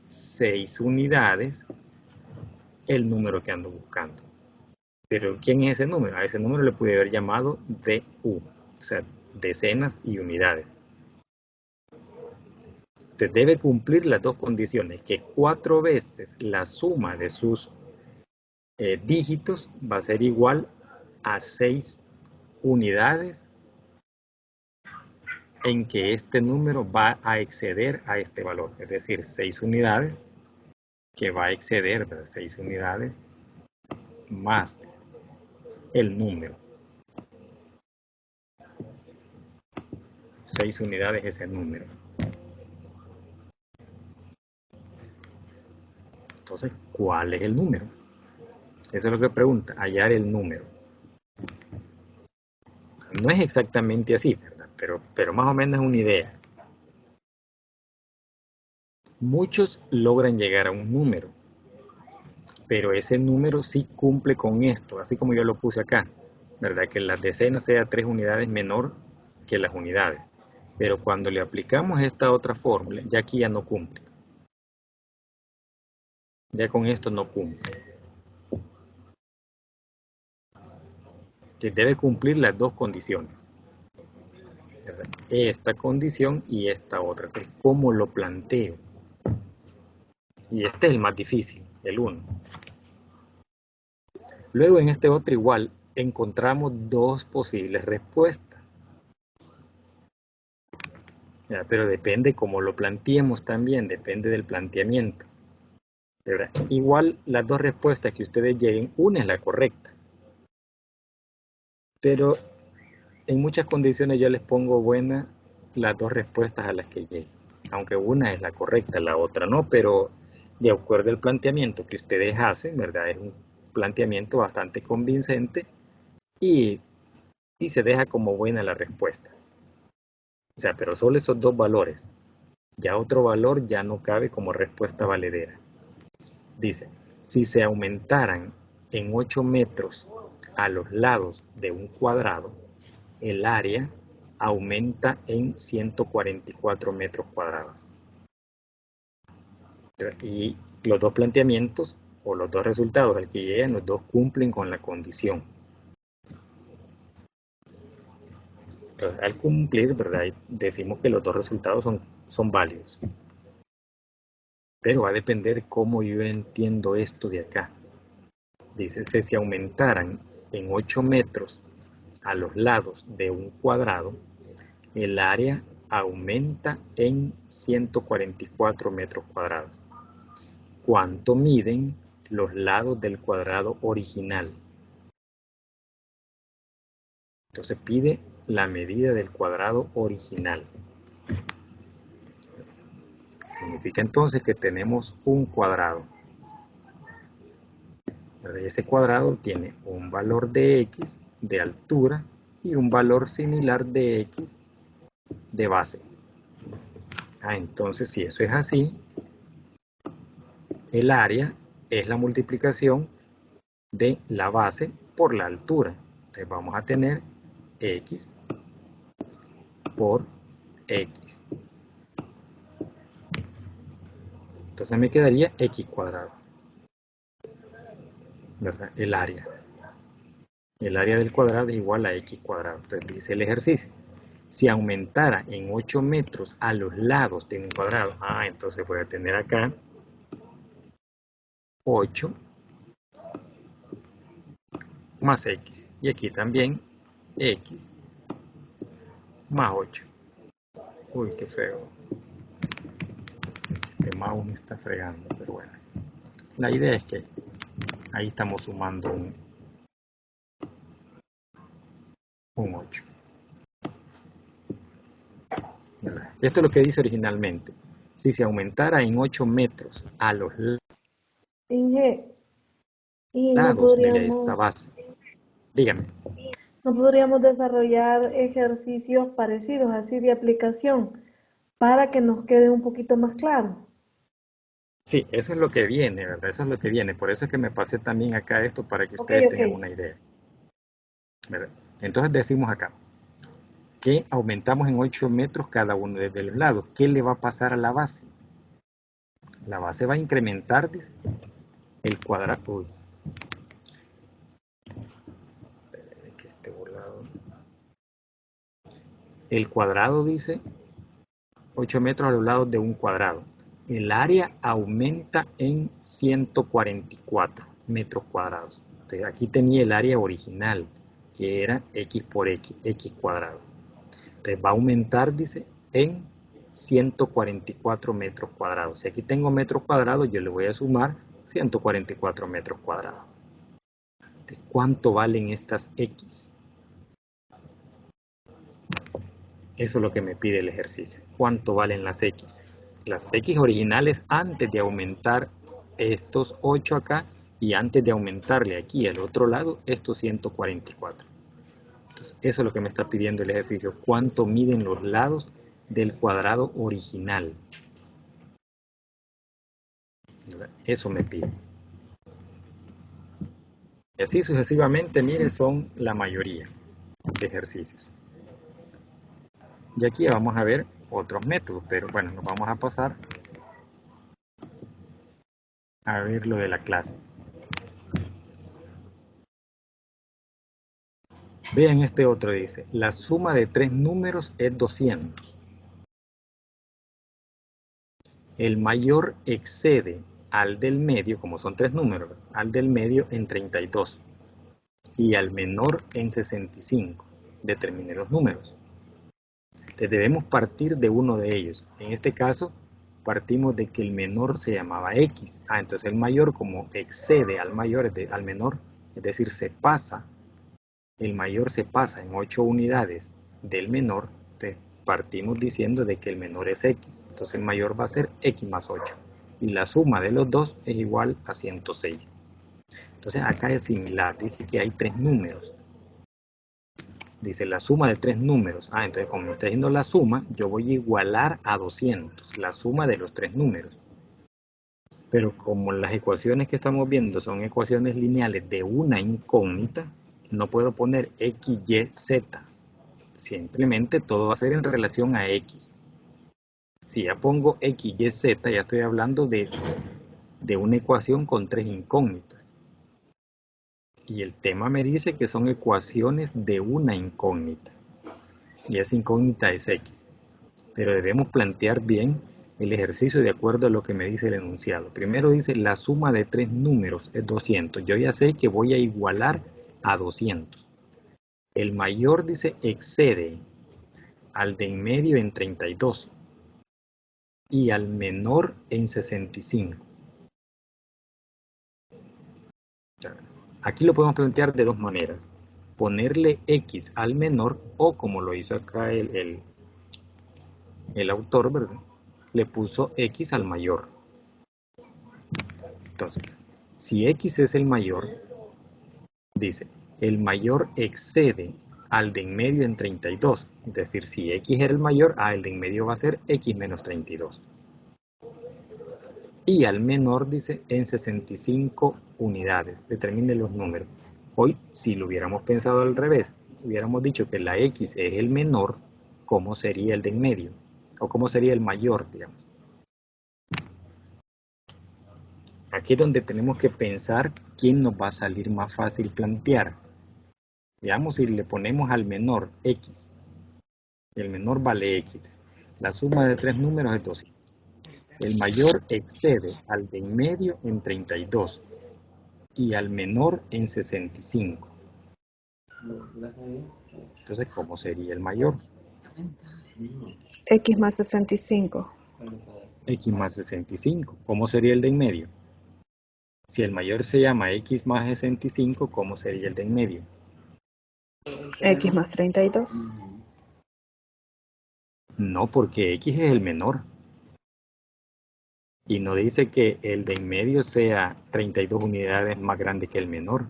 6 unidades el número que ando buscando. Pero ¿quién es ese número? A ese número le pude haber llamado DU, o sea, decenas y unidades. Entonces debe cumplir las dos condiciones, que 4 veces la suma de sus dígitos va a ser igual a 6 unidades en que este número va a exceder a este valor, es decir, 6 unidades que va a exceder de 6 unidades más el número. 6 unidades es el número. Entonces, ¿cuál es el número? Eso es lo que pregunta, hallar el número. No es exactamente así, ¿verdad? Pero más o menos es una idea. Muchos logran llegar a un número, pero ese número sí cumple con esto, así como yo lo puse acá, ¿verdad? Que las decenas sea 3 unidades menor que las unidades. Pero cuando le aplicamos esta otra fórmula, ya aquí ya no cumple. Ya con esto no cumple. Que debe cumplir las dos condiciones. Esta condición y esta otra. ¿Cómo lo planteo? Y este es el más difícil, el 1. Luego en este otro igual encontramos dos posibles respuestas. Ya, pero depende cómo lo planteemos también, depende del planteamiento. ¿Verdad? Igual las dos respuestas que ustedes lleguen, una es la correcta. Pero en muchas condiciones yo les pongo buena las dos respuestas a las que lleguen. Aunque una es la correcta, la otra no, pero de acuerdo al planteamiento que ustedes hacen, ¿verdad? Es un planteamiento bastante convincente y se deja como buena la respuesta. O sea, pero solo esos dos valores. Ya otro valor ya no cabe como respuesta valedera. Dice, si se aumentaran en 8 metros a los lados de un cuadrado, el área aumenta en 144 metros cuadrados. Y los dos planteamientos o los dos resultados al que llegan, los dos cumplen con la condición. Entonces, al cumplir, ¿verdad? Decimos que los dos resultados son válidos. Pero va a depender cómo yo entiendo esto de acá. Dice, si aumentaran en 8 metros a los lados de un cuadrado, el área aumenta en 144 metros cuadrados. ¿Cuánto miden los lados del cuadrado original? Entonces pide la medida del cuadrado original. Significa entonces que tenemos un cuadrado. Ese cuadrado tiene un valor de x de altura y un valor similar de x de base. Entonces si eso es así, el área es la multiplicación de la base por la altura. Entonces vamos a tener x por x. Entonces me quedaría x cuadrado, ¿verdad? El área. El área del cuadrado es igual a x cuadrado. Entonces dice el ejercicio. Si aumentara en 8 metros a los lados de un cuadrado, entonces voy a tener acá 8 más x. Y aquí también x más 8. Uy, qué feo. Este mouse me está fregando, pero bueno. La idea es que ahí estamos sumando un 8. Esto es lo que dice originalmente. Si se aumentara en 8 metros a los Inge, y lados de esta base. Dígame. no podríamos desarrollar ejercicios parecidos, así de aplicación, para que nos quede un poquito más claro. Sí, eso es lo que viene, ¿verdad? Eso es lo que viene. Por eso es que me pasé también acá esto para que ustedes tengan una idea. ¿Verdad? Entonces decimos acá que aumentamos en 8 metros cada uno de los lados. ¿Qué le va a pasar a la base? La base va a incrementar, dice, el cuadrado. Uy. Que esté volado. El cuadrado dice 8 metros a los lados de un cuadrado. El área aumenta en 144 metros cuadrados. Entonces aquí tenía el área original, que era x por x, x cuadrado. Entonces va a aumentar, dice, en 144 metros cuadrados. Si aquí tengo metros cuadrados, yo le voy a sumar 144 metros cuadrados. Entonces, ¿cuánto valen estas x? Eso es lo que me pide el ejercicio. ¿Cuánto valen las x? Las x originales antes de aumentar estos 8 acá y antes de aumentarle aquí al otro lado estos 144. Entonces, eso es lo que me está pidiendo el ejercicio. ¿Cuánto miden los lados del cuadrado original? Eso me pide. Y así sucesivamente, miren, son la mayoría de ejercicios. Y aquí vamos a ver otros métodos, pero bueno, nos vamos a pasar a ver lo de la clase. Vean este otro, dice, la suma de 3 números es 200. El mayor excede al del medio, como son 3 números, al del medio en 32 y al menor en 65. Determine los números. Entonces debemos partir de uno de ellos. En este caso, partimos de que el menor se llamaba X. Entonces el mayor, como excede al mayor, al menor, es decir, el mayor se pasa en 8 unidades del menor. Entonces partimos diciendo de que el menor es X. Entonces el mayor va a ser X más 8. Y la suma de los dos es igual a 106. Entonces acá es similar. Dice que hay 3 números. Dice la suma de 3 números. Entonces como me está diciendo la suma, yo voy a igualar a 200, la suma de los 3 números. Pero como las ecuaciones que estamos viendo son ecuaciones lineales de una incógnita, no puedo poner x, y, z. Simplemente todo va a ser en relación a x. Si ya pongo x, y, z, ya estoy hablando de una ecuación con 3 incógnitas. Y el tema me dice que son ecuaciones de una incógnita. Y esa incógnita es X. Pero debemos plantear bien el ejercicio de acuerdo a lo que me dice el enunciado. Primero dice la suma de 3 números es 200. Yo ya sé que voy a igualar a 200. El mayor dice excede al de en medio en 32 y al menor en 65. Aquí lo podemos plantear de dos maneras. Ponerle X al menor o como lo hizo acá el autor, ¿verdad? Le puso X al mayor. Entonces, si X es el mayor, dice, el mayor excede al de en medio en 32. Es decir, si X era el mayor, el de en medio va a ser X menos 32. Y al menor, dice, en 65 unidades. Determine los números. Hoy, si lo hubiéramos pensado al revés, hubiéramos dicho que la X es el menor, ¿cómo sería el de en medio? O ¿cómo sería el mayor, digamos? Aquí es donde tenemos que pensar quién nos va a salir más fácil plantear. Veamos si le ponemos al menor X. El menor vale X. La suma de 3 números es 200. El mayor excede al de en medio en 32 y al menor en 65. Entonces, ¿cómo sería el mayor? X más 65. X más 65. ¿Cómo sería el de en medio? Si el mayor se llama X más 65, ¿cómo sería el de en medio? X más 32. No, porque X es el menor. Y no dice que el de en medio sea 32 unidades más grande que el menor.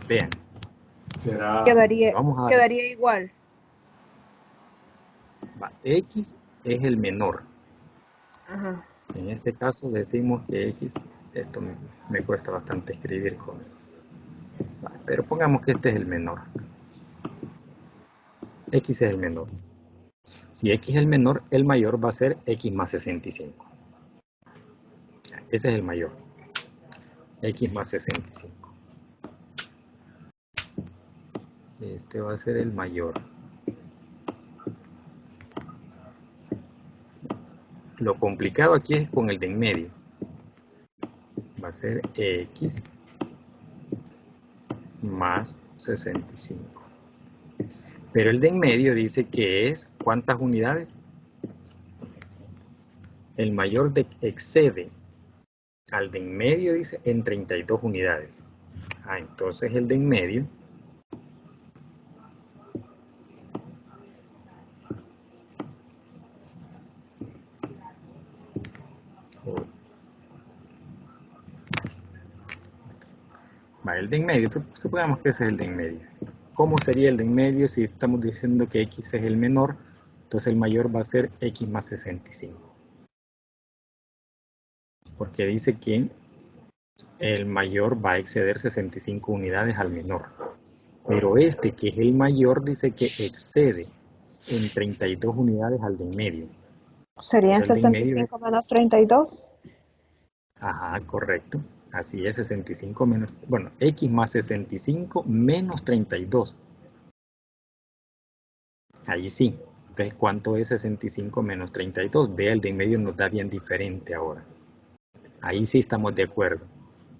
Vean. Quedaría igual. X es el menor. Ajá. En este caso decimos que X, esto me cuesta bastante escribir con. Pero pongamos que este es el menor. X es el menor. Si X es el menor, el mayor va a ser X más 65. Ese es el mayor. X más 65. Este va a ser el mayor. Lo complicado aquí es con el de en medio. Va a ser X más 65. Pero el de en medio dice que es, ¿cuántas unidades? El mayor excede al de en medio, dice, en 32 unidades. Entonces el de en medio el de en medio, supongamos que ese es el de en medio. ¿Cómo sería el de en medio si estamos diciendo que X es el menor? Entonces el mayor va a ser X más 65. Porque dice que el mayor va a exceder 65 unidades al menor. Pero este, que es el mayor, dice que excede en 32 unidades al de en medio. ¿Serían 65 menos 32? Ajá, correcto. Así es, 65 menos, bueno, X más 65 menos 32. Ahí sí. Entonces, ¿cuánto es 65 menos 32? Vea, el de en medio nos da bien diferente ahora. Ahí sí estamos de acuerdo.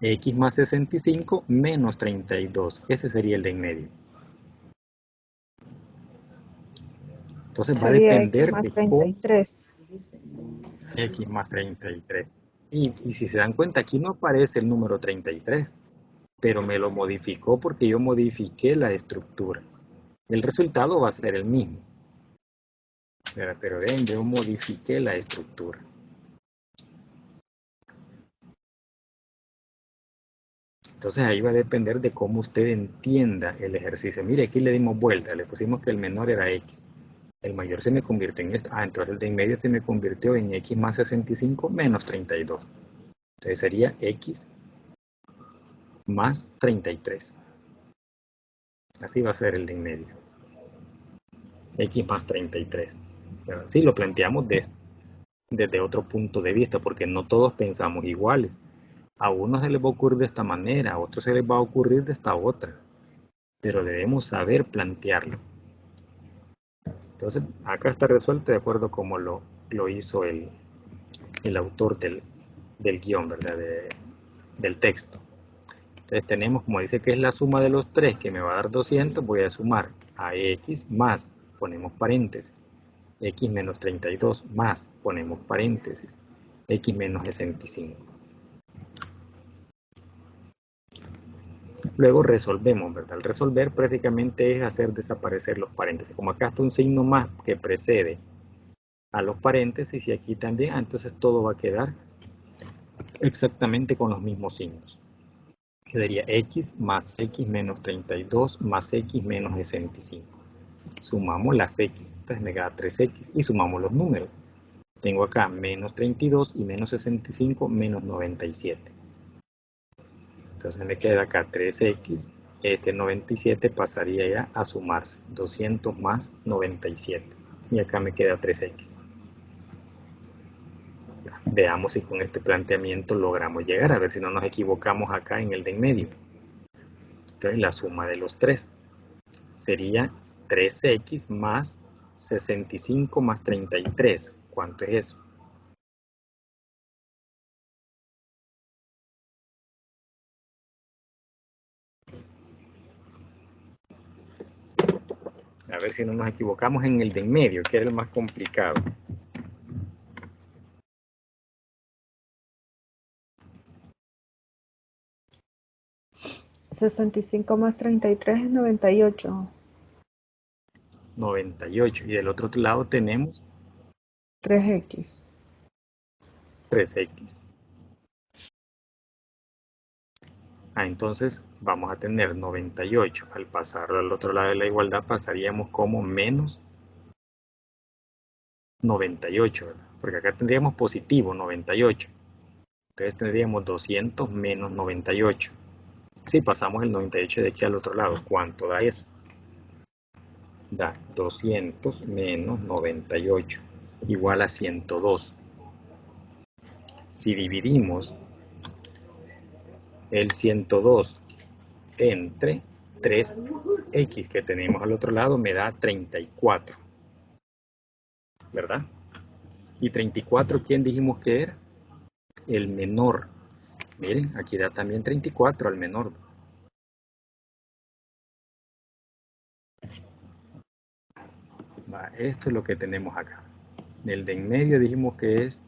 X más 65 menos 32. Ese sería el de en medio. Entonces va a Sería X depender más de cómo 33. X más 33. Y si se dan cuenta, aquí no aparece el número 33, pero me lo modificó porque yo modifiqué la estructura. El resultado va a ser el mismo. Pero ven, yo modifiqué la estructura. Entonces ahí va a depender de cómo usted entienda el ejercicio. Mire, aquí le dimos vuelta, le pusimos que el menor era X. El mayor se me convierte en esto. Entonces el de en medio se me convirtió en X más 65 menos 32. Entonces sería X más 33. Así va a ser el de en medio. X más 33. Pero así lo planteamos desde otro punto de vista, porque no todos pensamos iguales. A unos se les va a ocurrir de esta manera, a otros se les va a ocurrir de esta otra. Pero debemos saber plantearlo. Entonces, acá está resuelto de acuerdo como lo hizo el autor del guión, ¿verdad? Del texto. Entonces tenemos, como dice que es la suma de los tres que me va a dar 200, voy a sumar a X más, ponemos paréntesis, X menos 32 más, ponemos paréntesis, X menos 65. Luego resolvemos, ¿verdad? Al resolver prácticamente es hacer desaparecer los paréntesis. Como acá está un signo más que precede a los paréntesis y aquí también, entonces todo va a quedar exactamente con los mismos signos. Quedaría X más X menos 32 más X menos 65. Sumamos las X, entonces me queda 3X y sumamos los números. Tengo acá menos 32 y menos 65 menos 97. Entonces me queda acá 3X, este 97 pasaría ya a sumarse, 200 más 97. Y acá me queda 3X. Veamos si con este planteamiento logramos llegar, a ver si no nos equivocamos acá en el de en medio. Entonces la suma de los tres sería 3X más 65 más 33. ¿Cuánto es eso? A ver si no nos equivocamos en el de en medio, que es el más complicado. $65 más 33 es 98. 98. Y del otro lado tenemos 3X. 3X. Entonces vamos a tener 98. Al pasarlo al otro lado de la igualdad pasaríamos como menos 98, ¿verdad? Porque acá tendríamos positivo 98. Entonces tendríamos 200 menos 98. Si pasamos el 98 de aquí al otro lado, ¿cuánto da eso? Da 200 menos 98 igual a 102. Si dividimos el 102 entre 3X que tenemos al otro lado, me da 34. ¿Verdad? Y 34, ¿quién dijimos que era? El menor. Miren, aquí da también 34 al menor. Esto es lo que tenemos acá. El de en medio dijimos que es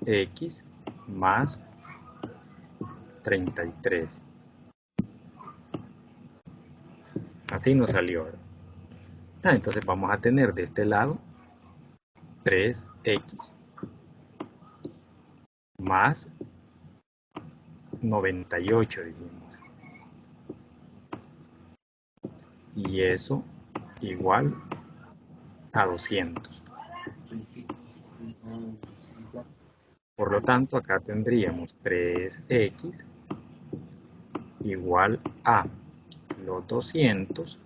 X más 33. Así nos salió. Entonces vamos a tener de este lado 3X más 98 dijimos. Y eso igual a 200. Por lo tanto, acá tendríamos 3X igual a los 200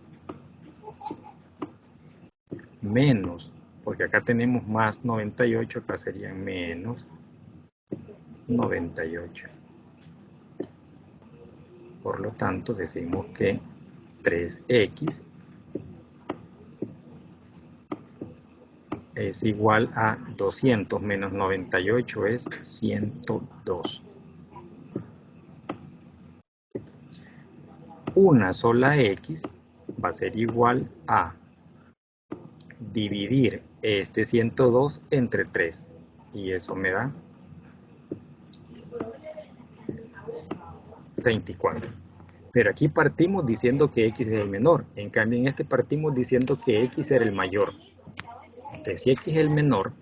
menos, porque acá tenemos más 98, acá serían menos 98. Por lo tanto, decimos que 3X es igual a 200 menos 98 es 102. una sola X va a ser igual a dividir este 102 entre 3. Y eso me da 34. Pero aquí partimos diciendo que X es el menor. En cambio, en este partimos diciendo que X era el mayor. Entonces, si X es el menor,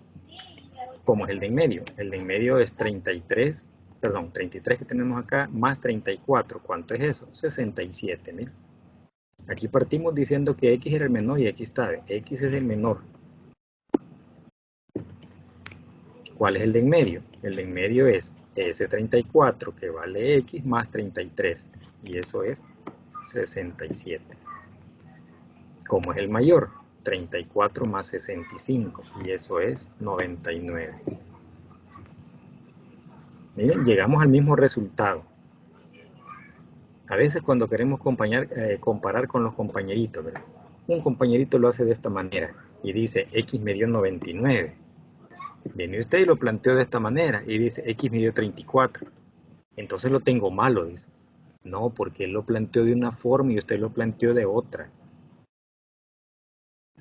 ¿cómo es el de en medio? El de en medio es 33 que tenemos acá, más 34. ¿Cuánto es eso? 67, mira. Aquí partimos diciendo que X era el menor y aquí está, X es el menor. ¿Cuál es el de en medio? El de en medio es ese 34 que vale X más 33 y eso es 67. ¿Cómo es el mayor? 34 más 65 y eso es 99. Miren, llegamos al mismo resultado. A veces cuando queremos comparar con los compañeritos, ¿verdad? Un compañerito lo hace de esta manera y dice X me dio 99. Viene usted y lo planteó de esta manera y dice X me dio 34. Entonces lo tengo malo, dice. No, porque él lo planteó de una forma y usted lo planteó de otra.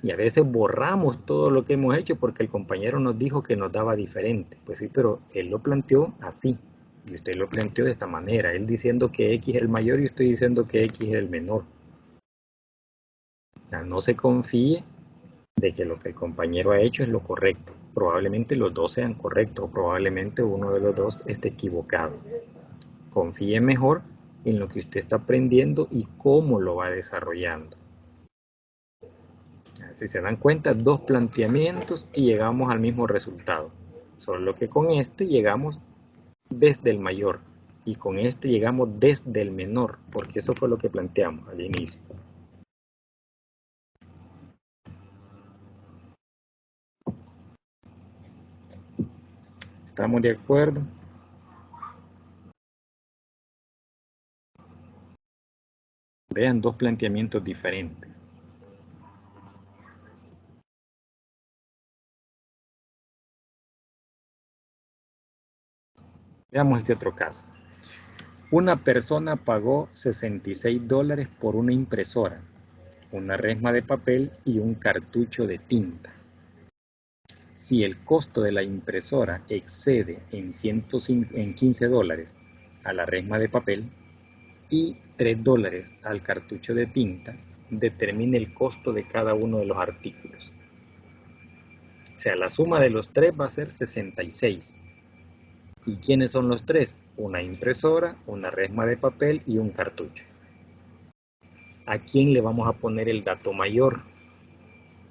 Y a veces borramos todo lo que hemos hecho porque el compañero nos dijo que nos daba diferente. Pues sí, pero él lo planteó así. Y usted lo planteó de esta manera. Él diciendo que X es el mayor y usted diciendo que X es el menor. O sea, no se confíe de que lo que el compañero ha hecho es lo correcto. Probablemente los dos sean correctos o probablemente uno de los dos esté equivocado. Confíe mejor en lo que usted está aprendiendo y cómo lo va desarrollando. Si se dan cuenta, dos planteamientos y llegamos al mismo resultado. Solo que con este llegamos desde el mayor y con este llegamos desde el menor, porque eso fue lo que planteamos al inicio. ¿Estamos de acuerdo? Vean dos planteamientos diferentes. Veamos este otro caso. Una persona pagó $66 por una impresora, una resma de papel y un cartucho de tinta. Si el costo de la impresora excede en $15 a la resma de papel y $3 al cartucho de tinta, determine el costo de cada uno de los artículos. O sea, la suma de los tres va a ser 66. ¿Y quiénes son los tres? Una impresora, una resma de papel y un cartucho. ¿A quién le vamos a poner el dato mayor?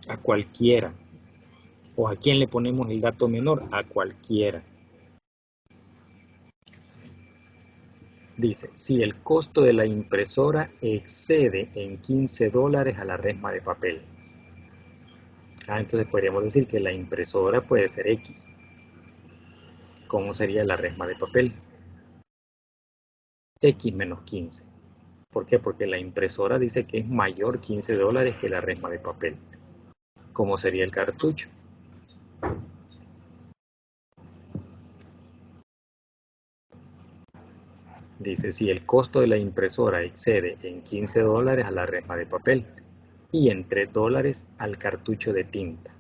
A cualquiera. ¿O a quién le ponemos el dato menor? A cualquiera. Dice, si el costo de la impresora excede en $15 a la resma de papel. Entonces podríamos decir que la impresora puede ser X. ¿Cómo sería la resma de papel? X menos 15. ¿Por qué? Porque la impresora dice que es mayor $15 que la resma de papel. ¿Cómo sería el cartucho? Dice, si el costo de la impresora excede en $15 a la resma de papel y en $3 al cartucho de tinta.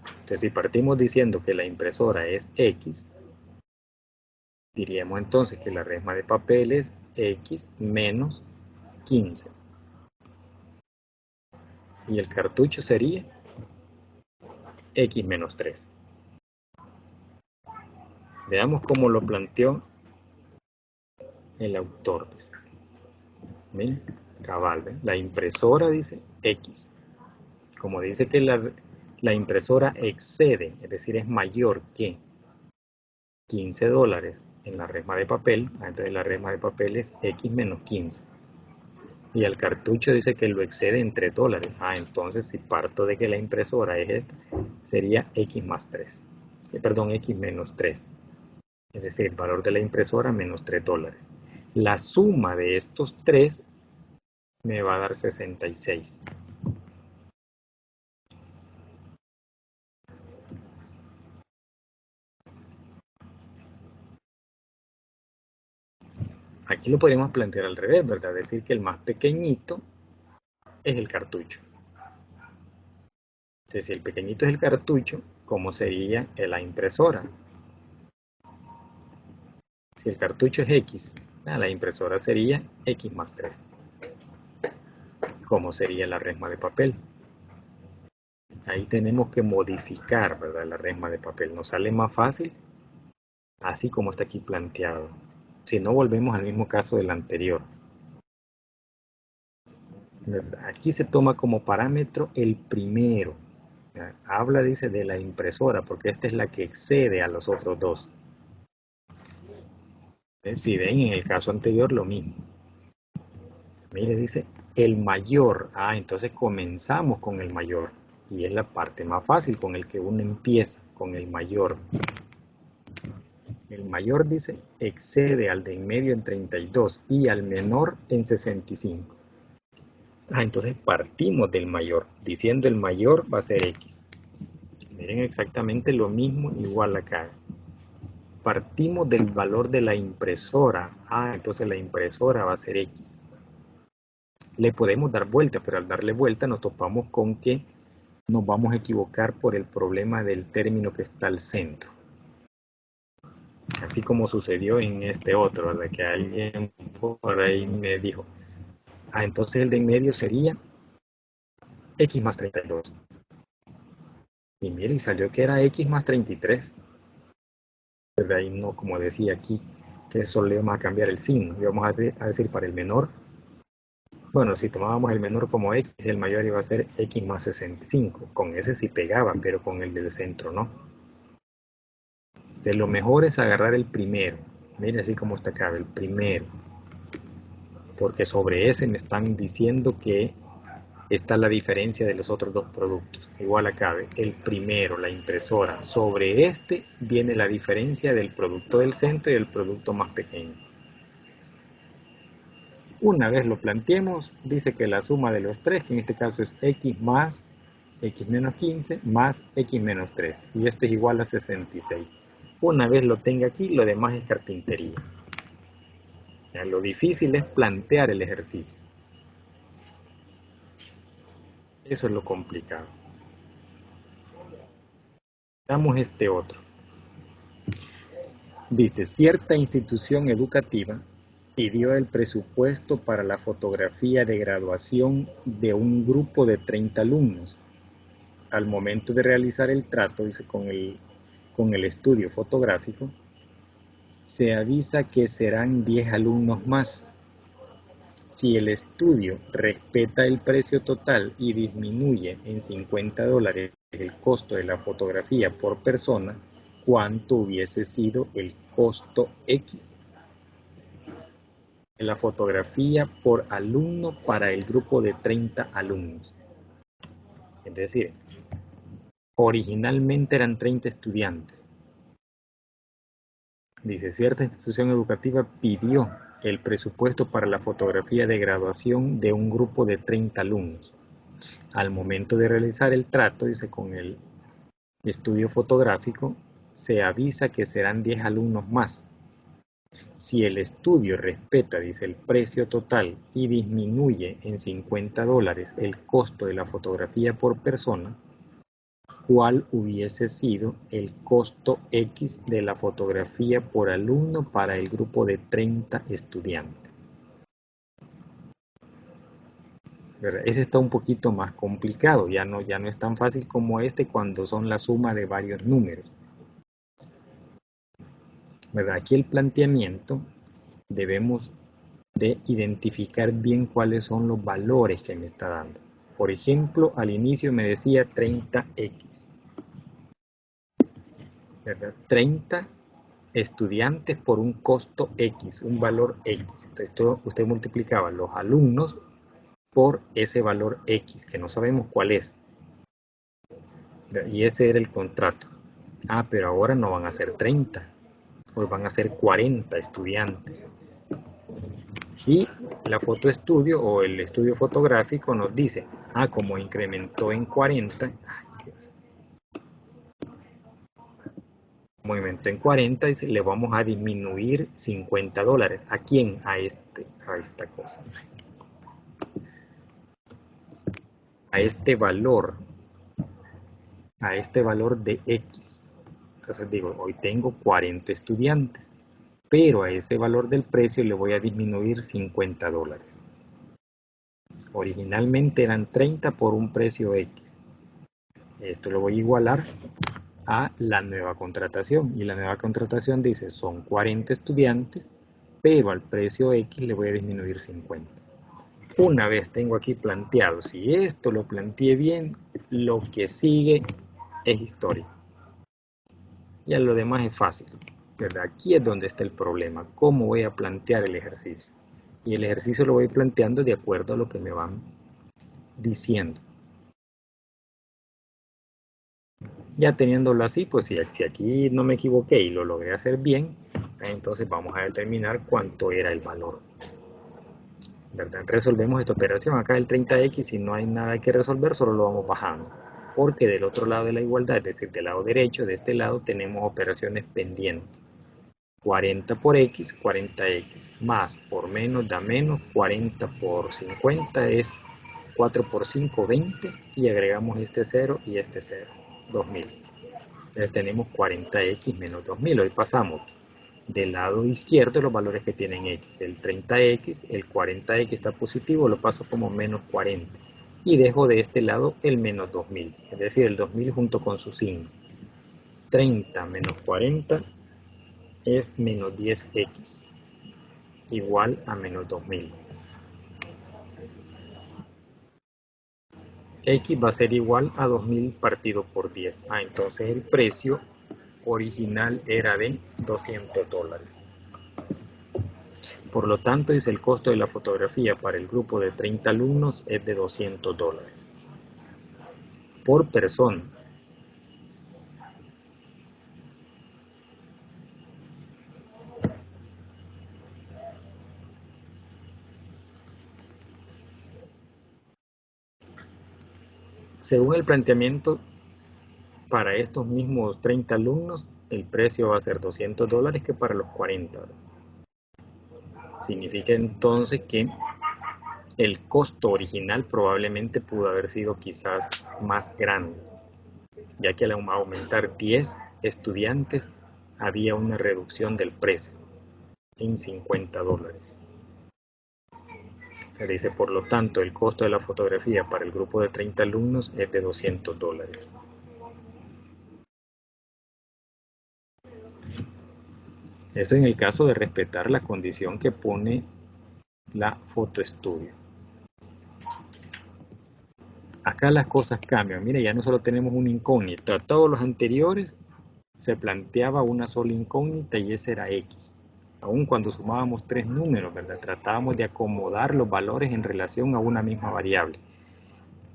Entonces, si partimos diciendo que la impresora es X, diríamos entonces que la resma de papel es X menos 15. Y el cartucho sería X menos 3. Veamos cómo lo planteó el autor. Miren, cabal, ¿ven? La impresora dice X. Como dice que la impresora excede, es decir, es mayor que $15 en la resma de papel, entonces la resma de papel es X menos 15. Y el cartucho dice que lo excede en $3. Entonces si parto de que la impresora es esta, sería X más 3. Perdón, X menos 3. Es decir, el valor de la impresora menos $3. La suma de estos tres me va a dar 66. Aquí lo podríamos plantear al revés, ¿verdad? Decir que el más pequeñito es el cartucho. Entonces, si el pequeñito es el cartucho, ¿cómo sería la impresora? Si el cartucho es X, la impresora sería X más 3. ¿Cómo sería la resma de papel? Ahí tenemos que modificar, ¿verdad? La resma de papel. Nos sale más fácil, así como está aquí planteado. Si no, volvemos al mismo caso del anterior. Aquí se toma como parámetro el primero. Habla, dice, de la impresora, porque esta es la que excede a los otros dos. Si ven, en el caso anterior lo mismo. Mire, dice el mayor. Entonces comenzamos con el mayor. Y es la parte más fácil con el que uno empieza, con el mayor. El mayor, dice, excede al de en medio en 32 y al menor en 65. Entonces partimos del mayor, diciendo el mayor va a ser X. Miren exactamente lo mismo, igual acá. Partimos del valor de la impresora. Entonces la impresora va a ser X. Le podemos dar vuelta, pero al darle vuelta nos topamos con que nos vamos a equivocar por el problema del término que está al centro. Así como sucedió en este otro, ¿verdad? Que alguien por ahí me dijo, entonces el de en medio sería X más 32. Y miren, salió que era X más 33. De ahí no, como decía aquí, que solo le vamos a cambiar el signo. Y vamos a decir para el menor, bueno, si tomábamos el menor como X, el mayor iba a ser X más 65. Con ese sí pegaba, pero con el del centro no. De lo mejor es agarrar el primero. Miren así como está acá, el primero. Porque sobre ese me están diciendo que está la diferencia de los otros dos productos. Igual acá, el primero, la impresora. Sobre este viene la diferencia del producto del centro y del producto más pequeño. Una vez lo planteemos, dice que la suma de los tres, que en este caso es X más X menos 15 más X menos 3. Y esto es igual a 66. Una vez lo tenga aquí, lo demás es carpintería. Lo difícil es plantear el ejercicio. Eso es lo complicado. Damos este otro. Dice, cierta institución educativa pidió el presupuesto para la fotografía de graduación de un grupo de 30 alumnos. Al momento de realizar el trato, dice, con el estudio fotográfico, se avisa que serán 10 alumnos más. Si el estudio respeta el precio total y disminuye en $50 el costo de la fotografía por persona, ¿cuánto hubiese sido el costo X de la fotografía por alumno para el grupo de 30 alumnos? Es decir, originalmente eran 30 estudiantes. Dice, cierta institución educativa pidió el presupuesto para la fotografía de graduación de un grupo de 30 alumnos. Al momento de realizar el trato, dice, con el estudio fotográfico, se avisa que serán 10 alumnos más. Si el estudio respeta, dice, el precio total y disminuye en $50 el costo de la fotografía por persona, ¿cuál hubiese sido el costo X de la fotografía por alumno para el grupo de 30 estudiantes? ¿Verdad? Ese está un poquito más complicado, ya no es tan fácil como este cuando son la suma de varios números. ¿Verdad? Aquí el planteamiento debemos de identificar bien cuáles son los valores que me está dando. Por ejemplo, al inicio me decía 30X. ¿Verdad? 30 estudiantes por un costo X, un valor X. Entonces usted multiplicaba los alumnos por ese valor X, que no sabemos cuál es. Y ese era el contrato. Pero ahora no van a ser 30, pues van a ser 40 estudiantes. Y la fotoestudio o el estudio fotográfico nos dice, como incrementó en 40, movimiento en 40 y le vamos a disminuir $50. ¿A quién? A esta cosa. A este valor de X. Entonces digo, hoy tengo 40 estudiantes, pero a ese valor del precio le voy a disminuir $50. Originalmente eran 30 por un precio X. Esto lo voy a igualar a la nueva contratación. Y la nueva contratación dice, son 40 estudiantes, pero al precio X le voy a disminuir 50. Una vez tengo aquí planteado, si esto lo planteé bien, lo que sigue es historia. Ya lo demás es fácil, ¿verdad? Aquí es donde está el problema. ¿Cómo voy a plantear el ejercicio? Y el ejercicio lo voy planteando de acuerdo a lo que me van diciendo. Ya teniéndolo así, pues si aquí no me equivoqué y lo logré hacer bien, entonces vamos a determinar cuánto era el valor, ¿verdad? Resolvemos esta operación. Acá el 30x, si no hay nada que resolver, solo lo vamos bajando. Porque del otro lado de la igualdad, es decir, del lado derecho, de este lado, tenemos operaciones pendientes. 40 por x, 40x, más por menos da menos, 40 por 50 es 4 por 5, 20, y agregamos este 0 y este 0, 2000. Entonces tenemos 40x menos 2000. Hoy pasamos del lado izquierdo los valores que tienen x, el 30x, el 40x está positivo, lo paso como menos 40. Y dejo de este lado el menos 2000, es decir, el 2000 junto con su signo. 30 menos 40 es menos 10x, igual a menos 2000. X va a ser igual a 2000 partido por 10. Entonces el precio original era de $200. Por lo tanto, dice, el costo de la fotografía para el grupo de 30 alumnos es de $200 por persona. Según el planteamiento, para estos mismos 30 alumnos, el precio va a ser $200 que para los 40. Significa entonces que el costo original probablemente pudo haber sido quizás más grande, ya que al aumentar 10 estudiantes había una reducción del precio en $50. Se dice, por lo tanto, el costo de la fotografía para el grupo de 30 alumnos es de $200. Esto en el caso de respetar la condición que pone la fotoestudio. Acá las cosas cambian. Mire, ya no solo tenemos una incógnita. Todos los anteriores se planteaba una sola incógnita y ese era X. Aún cuando sumábamos 3 números, ¿verdad? Tratábamos de acomodar los valores en relación a una misma variable.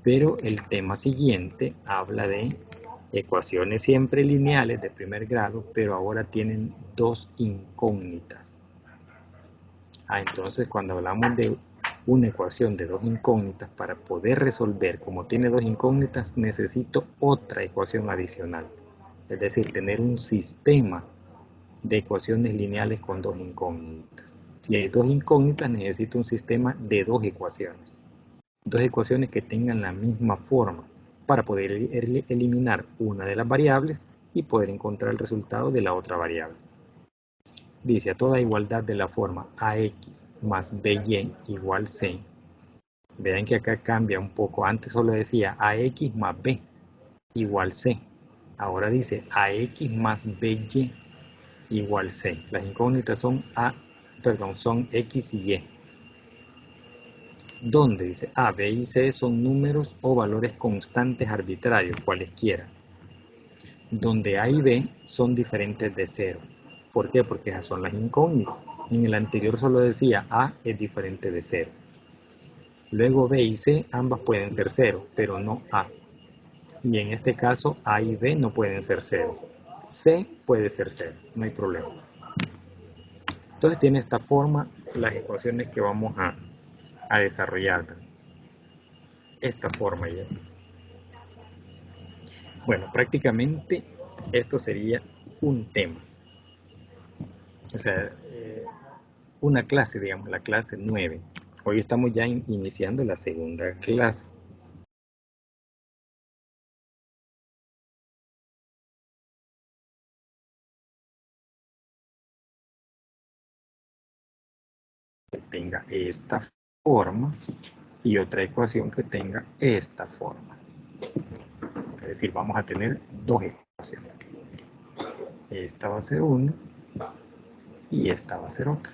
Pero el tema siguiente habla de ecuaciones siempre lineales de primer grado, pero ahora tienen 2 incógnitas. Entonces cuando hablamos de una ecuación de 2 incógnitas, para poder resolver, como tiene 2 incógnitas, necesito otra ecuación adicional. Es decir, tener un sistema de ecuaciones lineales con 2 incógnitas. Si hay 2 incógnitas, necesito un sistema de 2 ecuaciones. 2 ecuaciones que tengan la misma forma para poder eliminar una de las variables y poder encontrar el resultado de la otra variable. Dice, a toda igualdad de la forma ax más by igual c. Vean que acá cambia un poco. Antes solo decía ax más b igual c. Ahora dice ax más by igual c. Las incógnitas son son x y y. Donde dice a, b y c son números o valores constantes arbitrarios, cualesquiera. Donde a y b son diferentes de 0. ¿Por qué? Porque esas son las incógnitas. En el anterior solo decía a es diferente de 0. Luego b y c ambas pueden ser 0, pero no a. Y en este caso a y b no pueden ser 0. C puede ser 0, no hay problema. Entonces tiene esta forma las ecuaciones que vamos a desarrollar. Esta forma ya. Bueno, prácticamente esto sería un tema. O sea, una clase, digamos, la clase 9. Hoy estamos ya iniciando la segunda clase. Que tenga esta forma y otra ecuación que tenga esta forma. Es decir, vamos a tener dos ecuaciones. Esta va a ser una y esta va a ser otra.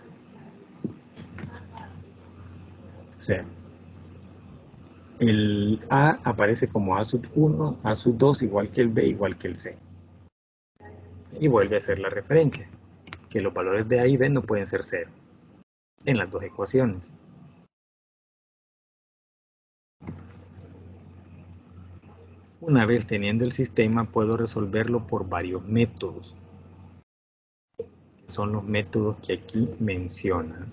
O sea, el A aparece como A sub 1, A sub 2 igual que el B igual que el C. Y vuelve a ser la referencia, que los valores de A y B no pueden ser cero en las dos ecuaciones. Una vez teniendo el sistema, puedo resolverlo por varios métodos. Son los métodos que aquí menciona.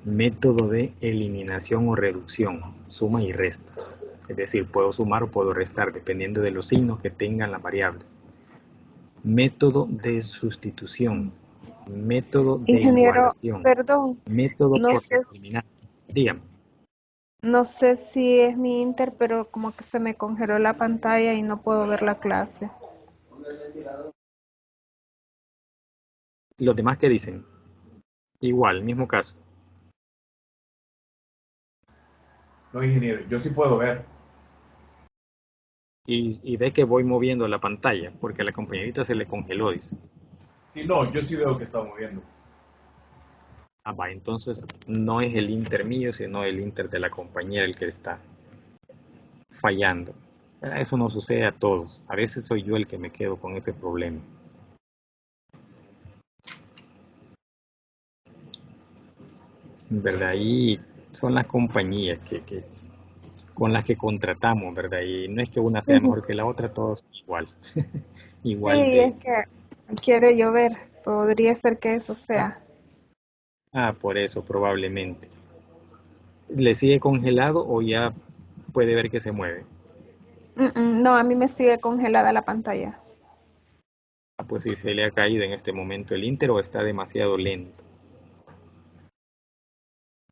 Método de eliminación o reducción, suma y resta. Es decir, puedo sumar o puedo restar dependiendo de los signos que tengan las variables. Método de sustitución, método de Ingeniero, igualación, perdón, método no por sé, determinantes. Dígame. no sé si es mi Inter, pero como que se me congeló la pantalla y no puedo ver la clase. Los demás, ¿qué dicen? Igual, mismo caso. No, ingeniero, yo sí puedo ver. Y ve que voy moviendo la pantalla, porque a la compañerita se le congeló, dice. Sí, no, yo sí veo que está moviendo. Ah, va, entonces no es el Inter mío, sino el Inter de la compañera el que está fallando. Eso no sucede a todos. A veces soy yo el que me quedo con ese problema. ¿Verdad? Y son las compañías con las que contratamos, ¿verdad? Y no es que una sea mejor que la otra, todos igual. Igual Sí, de... es que quiere llover, podría ser que eso sea. por eso probablemente. ¿Le sigue congelado o ya puede ver que se mueve? No, a mí me sigue congelada la pantalla. Pues si se le ha caído en este momento el Inter o está demasiado lento.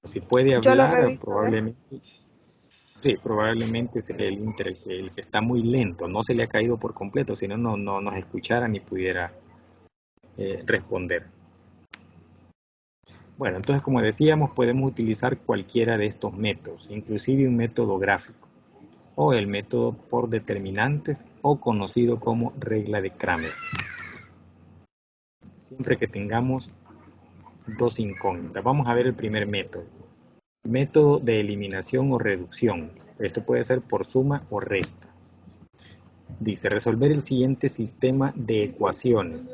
Si puede Yo lo hablar, reviso, ¿eh? probablemente, sí, probablemente sea el Inter el que está muy lento. No se le ha caído por completo, si no, no nos escuchara ni pudiera responder. Bueno, entonces como decíamos, podemos utilizar cualquiera de estos métodos, inclusive un método gráfico, o el método por determinantes, o conocido como regla de Kramer. Siempre que tengamos dos incógnitas. Vamos a ver el primer método. Método de eliminación o reducción. Esto puede ser por suma o resta. Dice, resolver el siguiente sistema de ecuaciones.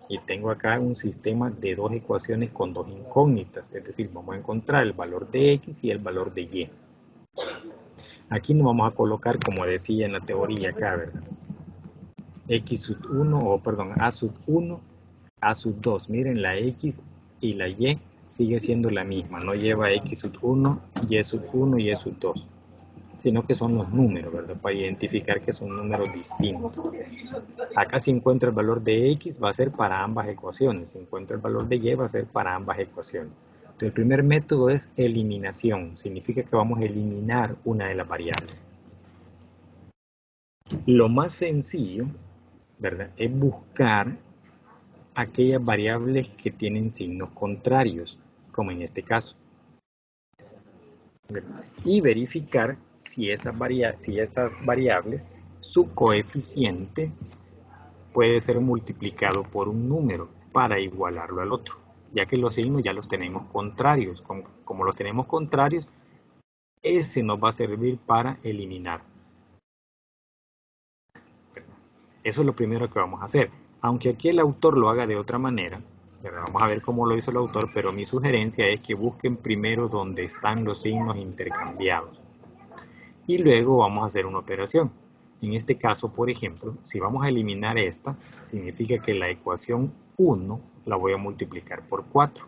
Y tengo acá un sistema de dos ecuaciones con dos incógnitas. Es decir, vamos a encontrar el valor de X y el valor de Y. Aquí nos vamos a colocar, como decía en la teoría acá, ¿verdad? X sub 1, o perdón, A sub 1, A sub 2. Miren, la X y la Y sigue siendo la misma. No lleva X sub 1, Y sub 1 y Y sub 2. Sino que son los números, ¿verdad? Para identificar que son números distintos. Acá si encuentro el valor de X va a ser para ambas ecuaciones. Si encuentro el valor de Y va a ser para ambas ecuaciones. Entonces, el primer método es eliminación. Significa que vamos a eliminar una de las variables. Lo más sencillo, ¿verdad?, es buscar aquellas variables que tienen signos contrarios, como en este caso. Y verificar si esas variables, su coeficiente puede ser multiplicado por un número para igualarlo al otro, ya que los signos ya los tenemos contrarios. Como los tenemos contrarios, ese nos va a servir para eliminar. Eso es lo primero que vamos a hacer. Aunque aquí el autor lo haga de otra manera, vamos a ver cómo lo hizo el autor, pero mi sugerencia es que busquen primero donde están los signos intercambiados. Y luego vamos a hacer una operación. En este caso, por ejemplo, si vamos a eliminar esta, significa que la ecuación 1 la voy a multiplicar por 4.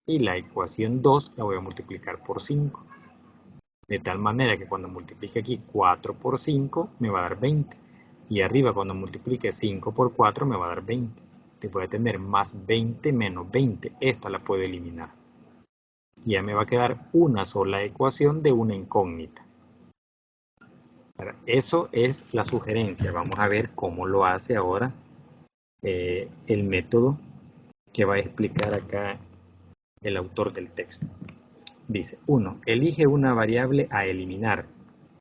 Y la ecuación 2 la voy a multiplicar por 5. De tal manera que cuando multiplique aquí 4 por 5 me va a dar 20. Y arriba cuando multiplique 5 por 4 me va a dar 20. Te voy a tener más 20 menos 20. Esta la puedo eliminar. Y ya me va a quedar una sola ecuación de una incógnita. Eso es la sugerencia. Vamos a ver cómo lo hace ahora el método que va a explicar acá el autor del texto. Dice, 1. Elige una variable a eliminar,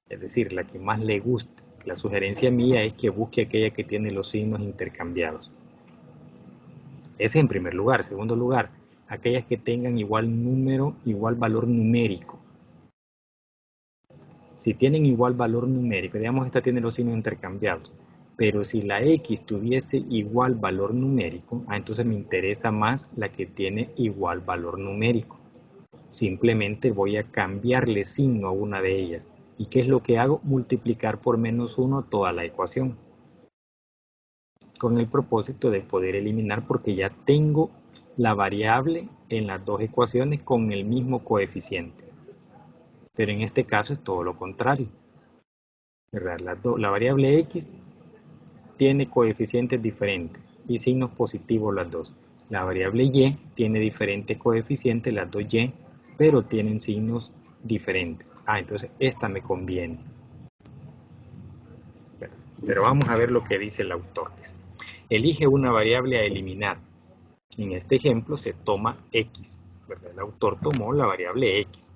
es decir, la que más le guste. La sugerencia mía es que busque aquella que tiene los signos intercambiados. Ese en primer lugar. Segundo lugar, aquellas que tengan igual número, igual valor numérico. Si tienen igual valor numérico, digamos esta tiene los signos intercambiados, pero si la X tuviese igual valor numérico, entonces me interesa más la que tiene igual valor numérico. Simplemente voy a cambiarle signo a una de ellas. ¿Y qué es lo que hago? Multiplicar por menos 1 toda la ecuación. Con el propósito de poder eliminar, porque ya tengo la variable en las dos ecuaciones con el mismo coeficiente. Pero en este caso es todo lo contrario, ¿verdad? La variable X tiene coeficientes diferentes y signos positivos las dos. La variable Y tiene diferentes coeficientes, las dos Y, pero tienen signos diferentes. Entonces esta me conviene. Pero vamos a ver lo que dice el autor. Elige una variable a eliminar. En este ejemplo se toma X, ¿verdad? El autor tomó la variable X.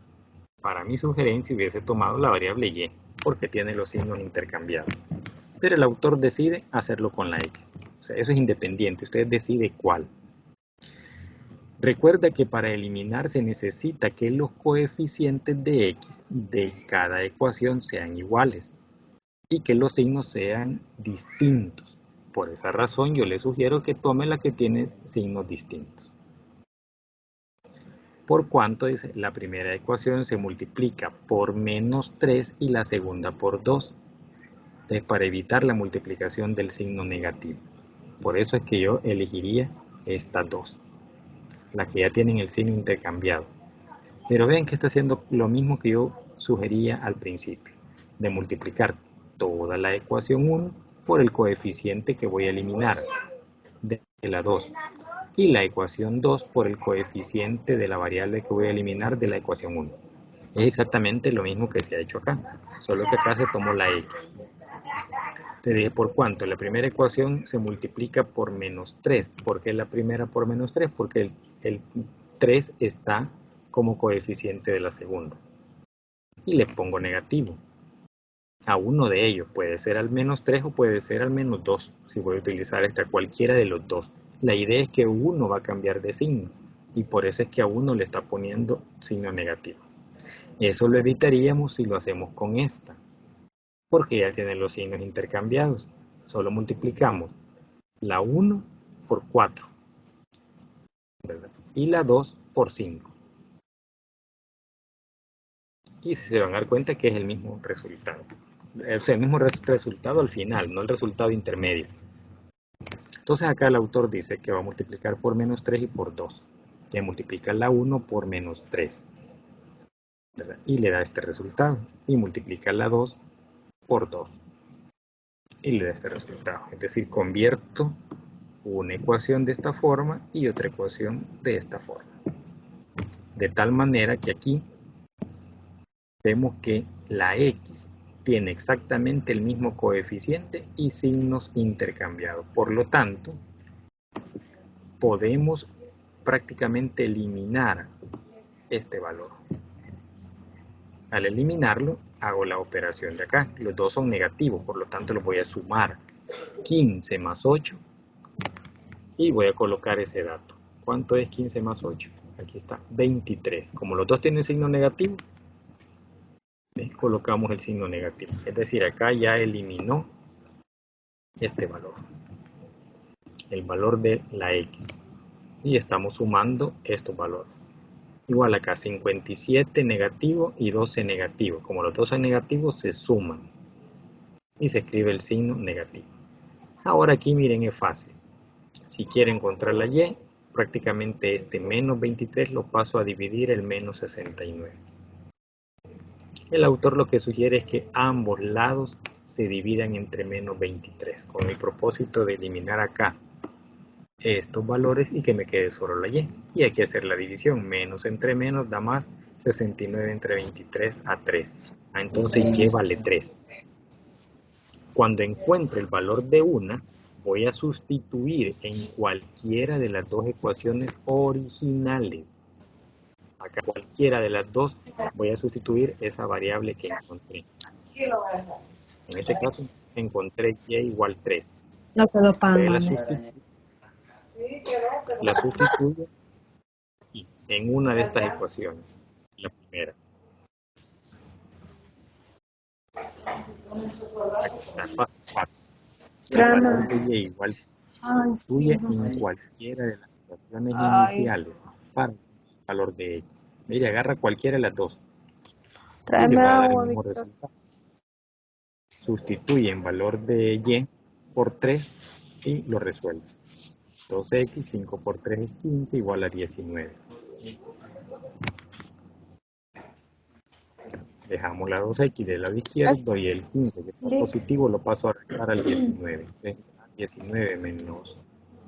Para mi sugerencia hubiese tomado la variable Y, porque tiene los signos intercambiados. Pero el autor decide hacerlo con la X. O sea, eso es independiente, usted decide cuál. Recuerda que para eliminar se necesita que los coeficientes de X de cada ecuación sean iguales y que los signos sean distintos. Por esa razón yo le sugiero que tome la que tiene signos distintos. Por cuanto dice, la primera ecuación se multiplica por menos 3 y la segunda por 2. Entonces, para evitar la multiplicación del signo negativo. Por eso es que yo elegiría estas dos, las que ya tienen el signo intercambiado. Pero vean que está haciendo lo mismo que yo sugería al principio, de multiplicar toda la ecuación 1 por el coeficiente que voy a eliminar de la 2. Y la ecuación 2 por el coeficiente de la variable que voy a eliminar de la ecuación 1. Es exactamente lo mismo que se ha hecho acá, solo que acá se tomó la X. Te dije, ¿por cuánto? La primera ecuación se multiplica por menos 3. ¿Por qué la primera por menos 3? Porque el 3 está como coeficiente de la segunda. Y le pongo negativo a uno de ellos. Puede ser al menos 3 o puede ser al menos 2. Si voy a utilizar cualquiera de los dos. La idea es que uno va a cambiar de signo. Y por eso es que a uno le está poniendo signo negativo. Eso lo evitaríamos si lo hacemos con esta. Porque ya tiene los signos intercambiados. Solo multiplicamos la 1 por 4, ¿verdad? Y la 2 por 5. Y se van a dar cuenta que es el mismo resultado. O sea, el mismo resultado al final, no el resultado intermedio. Entonces acá el autor dice que va a multiplicar por menos 3 y por 2. Que multiplica la 1 por menos 3. ¿Verdad? Y le da este resultado. Y multiplica la 2 por 2. Y le da este resultado. Es decir, convierto una ecuación de esta forma y otra ecuación de esta forma. De tal manera que aquí vemos que la X tiene exactamente el mismo coeficiente y signos intercambiados. Por lo tanto, podemos prácticamente eliminar este valor. Al eliminarlo, hago la operación de acá. Los dos son negativos, por lo tanto los voy a sumar. 15 más 8. Y voy a colocar ese dato. ¿Cuánto es 15 más 8? Aquí está, 23. Como los dos tienen signo negativo, colocamos el signo negativo. Es decir, acá ya eliminó este valor. El valor de la X. Y estamos sumando estos valores. Igual acá, 57 negativo y 12 negativo. Como los dos son negativos, se suman. Y se escribe el signo negativo. Ahora aquí miren, es fácil. Si quiero encontrar la Y, prácticamente este menos 23 lo paso a dividir el menos 69. El autor lo que sugiere es que ambos lados se dividan entre menos 23, con el propósito de eliminar acá estos valores y que me quede solo la y. Y hay que hacer la división. Menos entre menos da más 69 entre 23 a 3. Entonces y vale 3. Cuando encuentre el valor de una, voy a sustituir en cualquiera de las dos ecuaciones originales. Acá cualquiera de las dos voy a sustituir esa variable que encontré. En este caso encontré y igual 3. No quedó pan, la sustituyo en una de estas ecuaciones. La primera. Aquí está, paso 4. El valor de y igual sustituye en cualquiera de las ecuaciones iniciales para el valor de x. Mire, agarra cualquiera de las dos. Y le va a dar el mismo resultado. Sustituye en valor de y por 3 y lo resuelve. 2x, 5 por 3 es 15, igual a 19. Dejamos la 2x del lado izquierdo y el 15, que está positivo, lo paso a restar al 19. 19 menos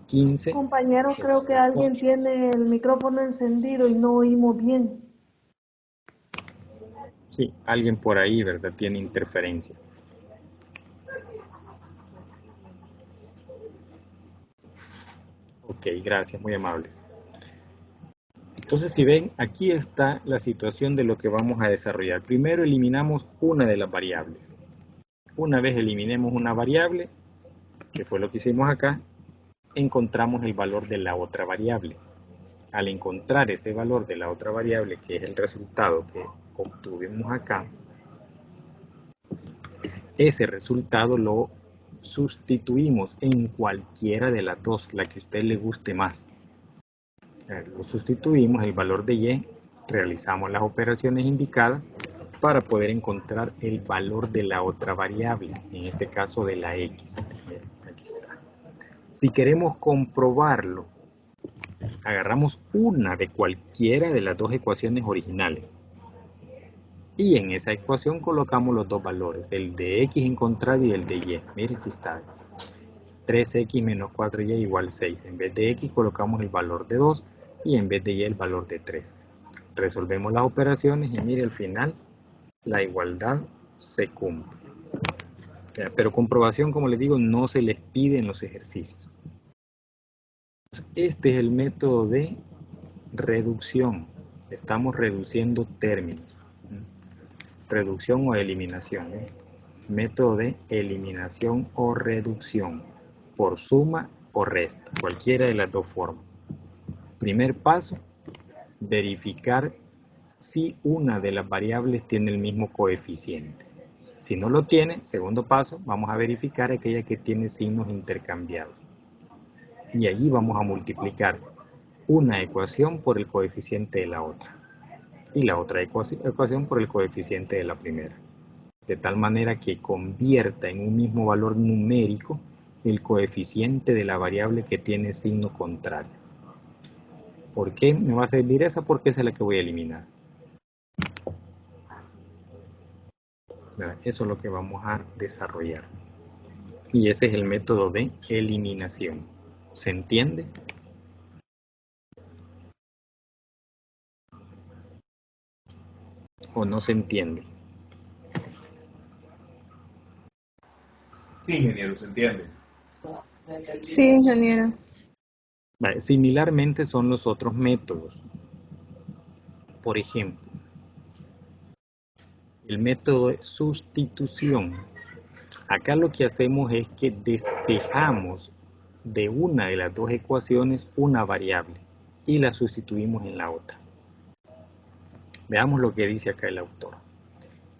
15. Compañero, creo que alguien tiene el micrófono encendido y no oímos bien. Sí, alguien por ahí, ¿verdad? Tiene interferencia. Ok, gracias, muy amables. Entonces, si ven, aquí está la situación de lo que vamos a desarrollar. Primero eliminamos una de las variables. Una vez eliminemos una variable, que fue lo que hicimos acá, encontramos el valor de la otra variable. Al encontrar ese valor de la otra variable, que es el resultado que obtuvimos acá, ese resultado lo sustituimos en cualquiera de las dos, la que a usted le guste más. Lo sustituimos, el valor de y, realizamos las operaciones indicadas para poder encontrar el valor de la otra variable, en este caso de la x. Aquí está. Si queremos comprobarlo, agarramos una de cualquiera de las dos ecuaciones originales y en esa ecuación colocamos los dos valores, el de x encontrado y el de y. Mire, aquí está. 3x menos 4y igual 6. En vez de x colocamos el valor de 2 y en vez de y el valor de 3. Resolvemos las operaciones y mire, al final la igualdad se cumple. Pero comprobación, como les digo, no se les pide en los ejercicios. Este es el método de reducción. Estamos reduciendo términos. Reducción o eliminación. Método de eliminación o reducción por suma o resta, cualquiera de las dos formas. Primer paso, verificar si una de las variables tiene el mismo coeficiente. Si no lo tiene, segundo paso, vamos a verificar aquella que tiene signos intercambiados. Y allí vamos a multiplicar una ecuación por el coeficiente de la otra. Y la otra ecuación por el coeficiente de la primera. De tal manera que convierta en un mismo valor numérico el coeficiente de la variable que tiene signo contrario. ¿Por qué me va a servir esa? Porque esa es la que voy a eliminar. Eso es lo que vamos a desarrollar. Y ese es el método de eliminación. ¿Se entiende? ¿O no se entiende? Sí, ingeniero, se entiende. Sí, ingeniero. Vale, similarmente son los otros métodos. Por ejemplo, el método de sustitución. Acá lo que hacemos es que despejamos de una de las dos ecuaciones una variable y la sustituimos en la otra. Veamos lo que dice acá el autor.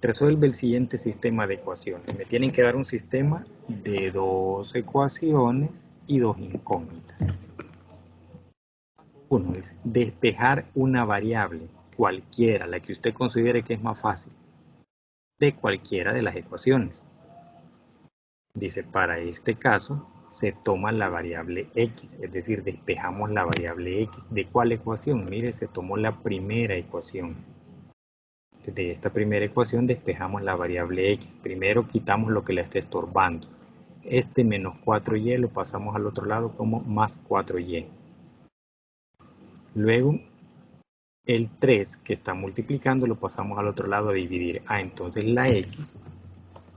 Resuelve el siguiente sistema de ecuaciones. Me tienen que dar un sistema de dos ecuaciones y dos incógnitas. Uno es despejar una variable, cualquiera, la que usted considere que es más fácil, de cualquiera de las ecuaciones. Dice, para este caso, se toma la variable x, es decir, despejamos la variable x. ¿De cuál ecuación? Mire, se tomó la primera ecuación. De esta primera ecuación despejamos la variable x. Primero quitamos lo que le esté estorbando. Este menos 4y lo pasamos al otro lado como más 4y. Luego, el 3 que está multiplicando lo pasamos al otro lado a dividir. Entonces la x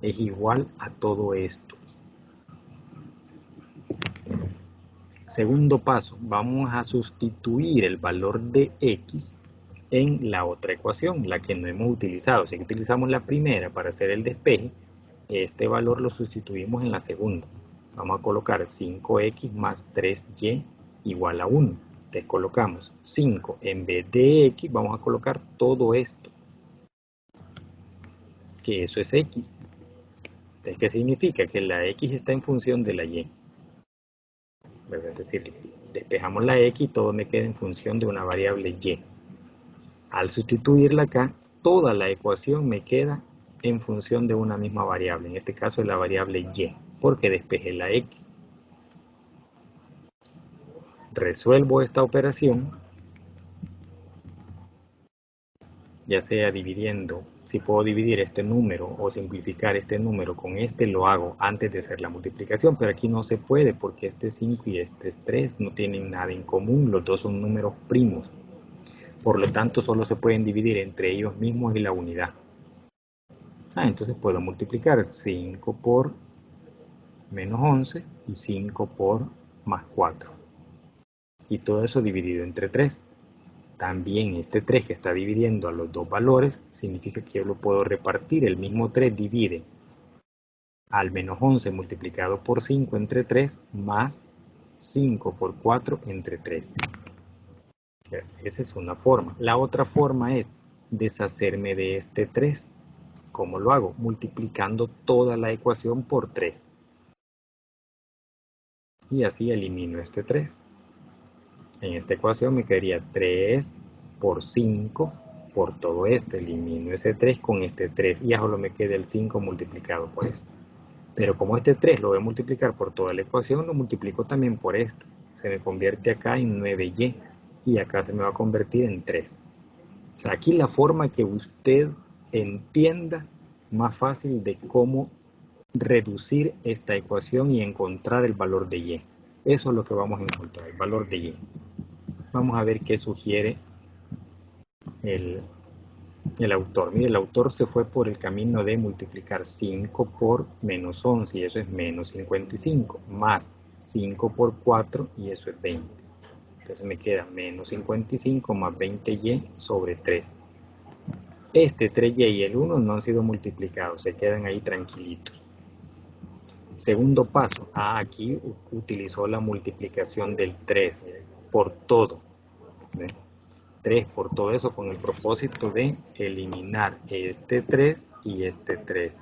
es igual a todo esto. Segundo paso, vamos a sustituir el valor de x en la otra ecuación, la que no hemos utilizado. Si utilizamos la primera para hacer el despeje, este valor lo sustituimos en la segunda. Vamos a colocar 5x más 3y igual a 1. Entonces colocamos 5 en vez de x, vamos a colocar todo esto, que eso es x. Entonces, ¿qué significa? Que la x está en función de la y. ¿Verdad? Es decir, despejamos la x y todo me queda en función de una variable y. Al sustituirla acá, toda la ecuación me queda en función de una misma variable, en este caso es la variable y, porque despejé la x. Resuelvo esta operación, ya sea dividiendo, si puedo dividir este número o simplificar este número con este, lo hago antes de hacer la multiplicación, pero aquí no se puede porque este es 5 y este es 3, no tienen nada en común, los dos son números primos. Por lo tanto, solo se pueden dividir entre ellos mismos y la unidad. Entonces puedo multiplicar 5 por menos 11 y 5 por más 4. Y todo eso dividido entre 3. También este 3 que está dividiendo a los dos valores, significa que yo lo puedo repartir. El mismo 3 divide al menos 11 multiplicado por 5 entre 3, más 5 por 4 entre 3. Esa es una forma. La otra forma es deshacerme de este 3. ¿Cómo lo hago? Multiplicando toda la ecuación por 3. Y así elimino este 3. En esta ecuación me quedaría 3 por 5 por todo esto. Elimino ese 3 con este 3 y ya solo me queda el 5 multiplicado por esto. Pero como este 3 lo voy a multiplicar por toda la ecuación, lo multiplico también por esto. Se me convierte acá en 9y y acá se me va a convertir en 3. O sea, aquí la forma que usted entienda más fácil de cómo reducir esta ecuación y encontrar el valor de y. Eso es lo que vamos a encontrar, el valor de y. Vamos a ver qué sugiere el autor. Mire, el autor se fue por el camino de multiplicar 5 por menos 11 y eso es menos 55, más 5 por 4 y eso es 20. Entonces me queda menos 55 más 20y sobre 3. Este 3y y el 1 no han sido multiplicados, se quedan ahí tranquilitos. Segundo paso, aquí utilizó la multiplicación del 3 por todo. 3 por todo eso con el propósito de eliminar este 3 y este 3.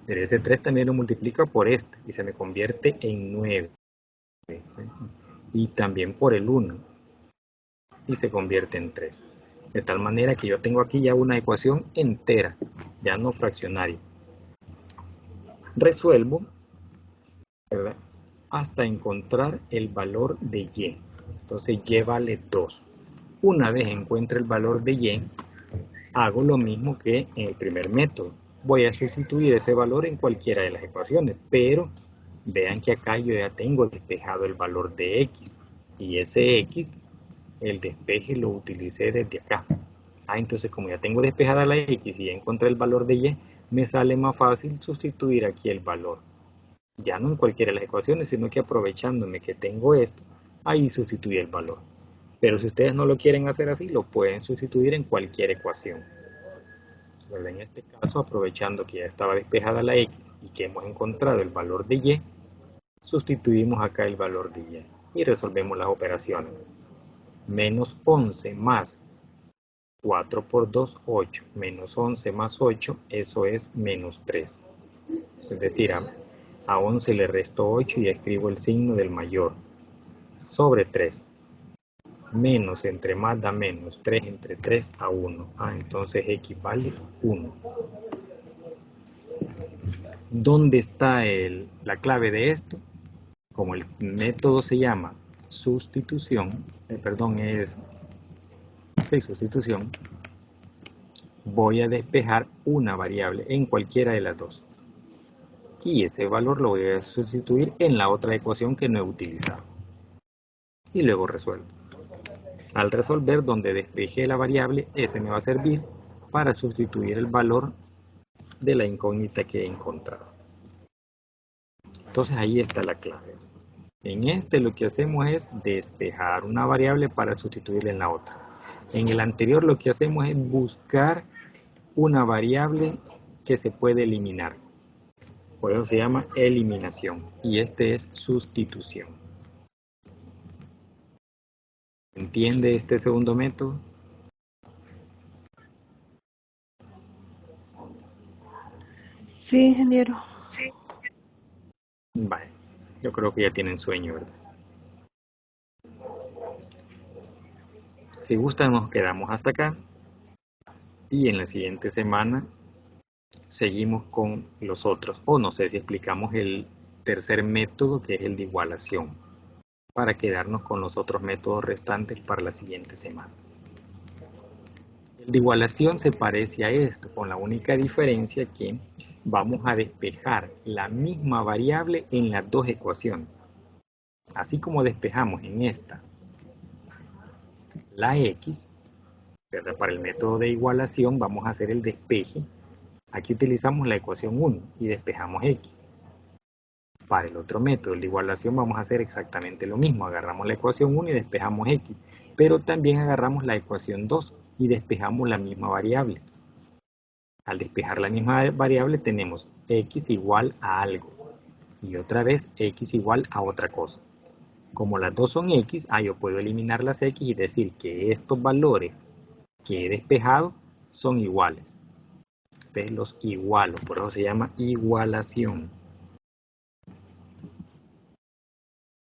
Pero ese 3 también lo multiplica por este y se me convierte en 9. Y también por el 1 y se convierte en 3. De tal manera que yo tengo aquí ya una ecuación entera, ya no fraccionaria. Resuelvo, ¿verdad?, hasta encontrar el valor de y. Entonces y vale 2. Una vez encuentre el valor de y, hago lo mismo que en el primer método. Voy a sustituir ese valor en cualquiera de las ecuaciones, pero vean que acá yo ya tengo despejado el valor de x. Y ese x, el despeje lo utilicé desde acá. Entonces como ya tengo despejada la x y ya encontré el valor de y, me sale más fácil sustituir aquí el valor. Ya no en cualquiera de las ecuaciones, sino que aprovechándome que tengo esto, ahí sustituir el valor. Pero si ustedes no lo quieren hacer así, lo pueden sustituir en cualquier ecuación. En este caso, aprovechando que ya estaba despejada la x y que hemos encontrado el valor de y, sustituimos acá el valor de y y resolvemos las operaciones. Menos 11 más 4 por 2, 8. Menos 11 más 8, eso es menos 3. Es decir, a 11 le resto 8 y escribo el signo del mayor. Sobre 3. Menos entre más da menos, 3 entre 3 a 1. Entonces x vale 1. ¿Dónde está la clave de esto? Como el método se llama sustitución, sustitución, voy a despejar una variable en cualquiera de las dos. y ese valor lo voy a sustituir en la otra ecuación que no he utilizado. Y luego resuelvo. Al resolver donde despejé la variable, ese me va a servir para sustituir el valor de la incógnita que he encontrado. Entonces ahí está la clave. En este lo que hacemos es despejar una variable para sustituirla en la otra. En el anterior lo que hacemos es buscar una variable que se puede eliminar. Por eso se llama eliminación. Y este es sustitución. ¿Entiende este segundo método? Sí, ingeniero. Sí. Vale, yo creo que ya tienen sueño, ¿verdad? Si gustan, nos quedamos hasta acá. Y en la siguiente semana seguimos con los otros. O no sé si explicamos el tercer método, que es el de igualación, para quedarnos con los otros métodos restantes para la siguiente semana. El de igualación se parece a esto, con la única diferencia que vamos a despejar la misma variable en las dos ecuaciones. Así como despejamos en esta la x, ¿verdad? Para el método de igualación vamos a hacer el despeje. Aquí utilizamos la ecuación 1 y despejamos x. Para el otro método, el de igualación, vamos a hacer exactamente lo mismo. Agarramos la ecuación 1 y despejamos x, pero también agarramos la ecuación 2 y despejamos la misma variable. Al despejar la misma variable tenemos x igual a algo y otra vez x igual a otra cosa. Como las dos son x, yo puedo eliminar las x y decir que estos valores que he despejado son iguales. Entonces los igualo, por eso se llama igualación.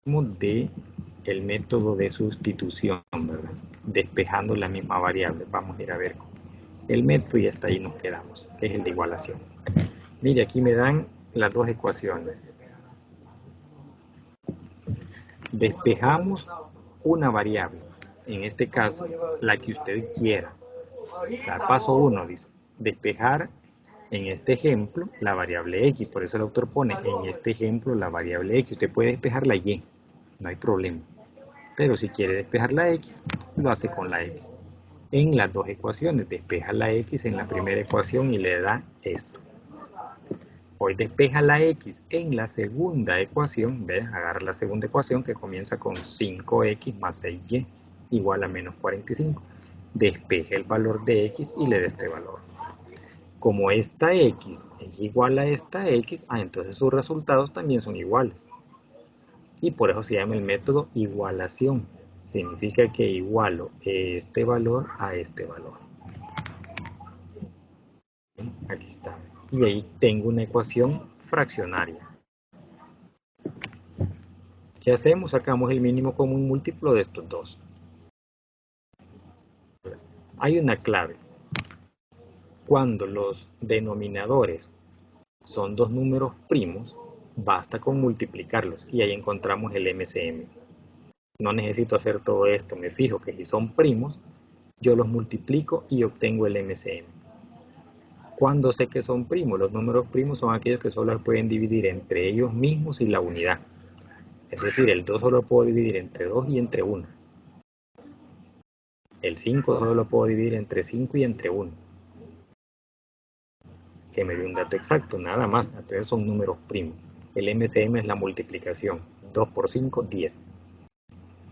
De el método de sustitución, ¿verdad? Despejando la misma variable. Vamos a ir a ver el método y hasta ahí nos quedamos, que es el de igualación. Mire, aquí me dan las dos ecuaciones. Despejamos una variable, en este caso la que usted quiera. Paso 1 dice, despejar en este ejemplo la variable x, por eso el autor pone en este ejemplo la variable x. Usted puede despejar la y, no hay problema, pero si quiere despejar la x, lo hace con la x. En las dos ecuaciones, despeja la x en la primera ecuación y le da esto. Hoy despeja la x en la segunda ecuación, ¿ves? Agarra la segunda ecuación que comienza con 5x más 6y igual a menos 45. Despeja el valor de x y le da este valor. Como esta x es igual a esta x, entonces sus resultados también son iguales. Y por eso se llama el método igualación. Significa que igualo este valor a este valor. Aquí está. Y ahí tengo una ecuación fraccionaria. ¿Qué hacemos? Sacamos el mínimo común múltiplo de estos dos. Hay una clave. Cuando los denominadores son dos números primos, basta con multiplicarlos y ahí encontramos el MCM. No necesito hacer todo esto, me fijo que si son primos, yo los multiplico y obtengo el MCM. Cuando sé que son primos, los números primos son aquellos que solo se pueden dividir entre ellos mismos y la unidad. Es decir, el 2 solo lo puedo dividir entre 2 y entre 1. El 5 solo lo puedo dividir entre 5 y entre 1. Que me dio un dato exacto, nada más. Entonces son números primos. El MCM es la multiplicación. 2 por 5, 10.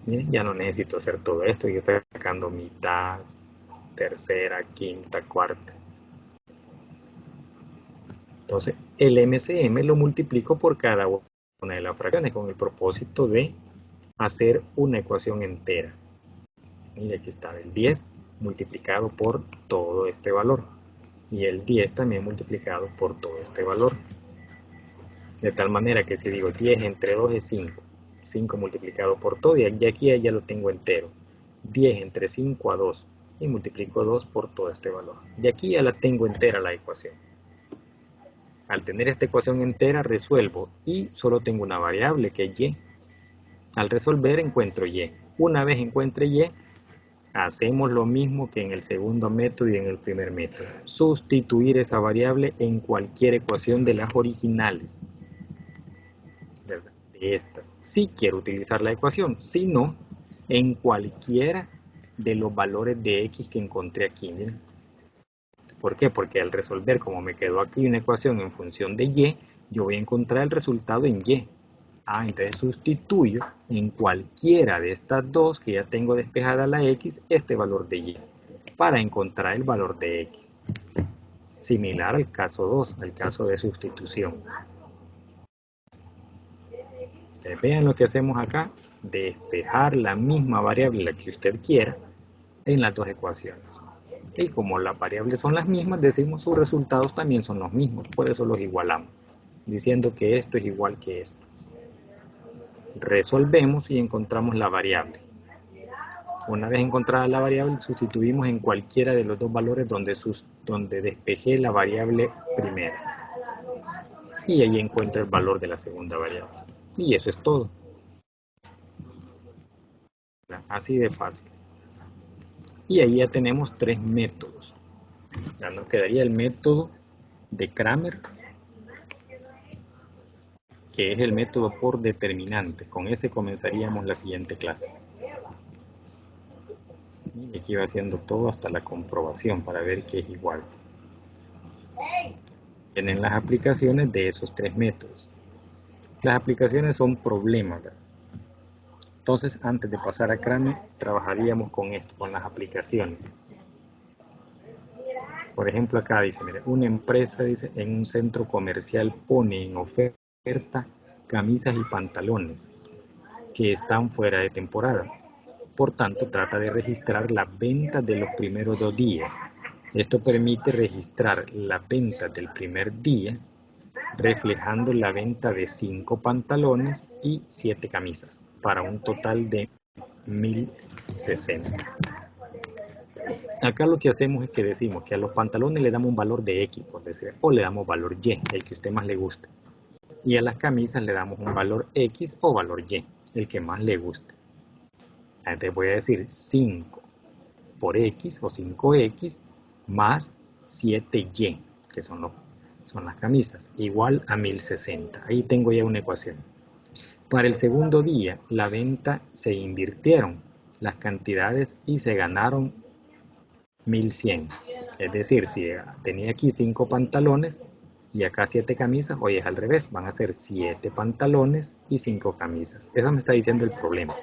Miren, ya no necesito hacer todo esto. Y estoy sacando mitad, tercera, quinta, cuarta. Entonces, el MCM lo multiplico por cada una de las fracciones con el propósito de hacer una ecuación entera. Y aquí está el 10 multiplicado por todo este valor. Y el 10 también multiplicado por todo este valor. De tal manera que si digo 10 entre 2 es 5. 5 multiplicado por todo y aquí ya lo tengo entero. 10 entre 5 a 2. Y multiplico 2 por todo este valor. Y aquí ya la tengo entera la ecuación. Al tener esta ecuación entera resuelvo y solo tengo una variable que es y. Al resolver encuentro y. Una vez encuentre y, hacemos lo mismo que en el segundo método y en el primer método. Sustituir esa variable en cualquier ecuación de las originales. de estas. Si quiero utilizar la ecuación, si no, en cualquiera de los valores de x que encontré aquí. Miren. ¿Por qué? Porque al resolver, como me quedó aquí una ecuación en función de y, yo voy a encontrar el resultado en y. Entonces sustituyo en cualquiera de estas dos que ya tengo despejada la x, este valor de y, para encontrar el valor de x. Similar al caso 2, al caso de sustitución. Entonces, vean lo que hacemos acá, despejar la misma variable, la que usted quiera, en las dos ecuaciones. Y como las variables son las mismas, decimos sus resultados también son los mismos, por eso los igualamos, diciendo que esto es igual que esto. Resolvemos y encontramos la variable. Una vez encontrada la variable, sustituimos en cualquiera de los dos valores donde despejé la variable primera. Y ahí encuentro el valor de la segunda variable. Y eso es todo. Así de fácil. Y ahí ya tenemos tres métodos. Ya nos quedaría el método de Cramer, que es el método por determinantes. Con ese comenzaríamos la siguiente clase. Y aquí va haciendo todo hasta la comprobación para ver que es igual. Tienen las aplicaciones de esos tres métodos. Las aplicaciones son problemas, ¿verdad? Entonces, antes de pasar a Cramer, trabajaríamos con esto, con las aplicaciones. Por ejemplo, acá dice, mire, una empresa dice, en un centro comercial pone en oferta camisas y pantalones que están fuera de temporada. Por tanto, trata de registrar las ventas de los primeros 2 días. Esto permite registrar las ventas del primer día, reflejando la venta de 5 pantalones y 7 camisas, para un total de 1060. Acá lo que hacemos es que decimos que a los pantalones le damos un valor de X, por decir, o le damos valor Y, el que a usted más le guste. Y a las camisas le damos un valor X o valor Y, el que más le guste. Entonces voy a decir 5 por X o 5X más 7Y, que son las camisas, igual a 1060. Ahí tengo ya una ecuación. Para el segundo día, la venta se invirtieron las cantidades y se ganaron 1100. Es decir, si tenía aquí 5 pantalones y acá 7 camisas, hoy es al revés, van a ser 7 pantalones y 5 camisas. Eso me está diciendo el problema.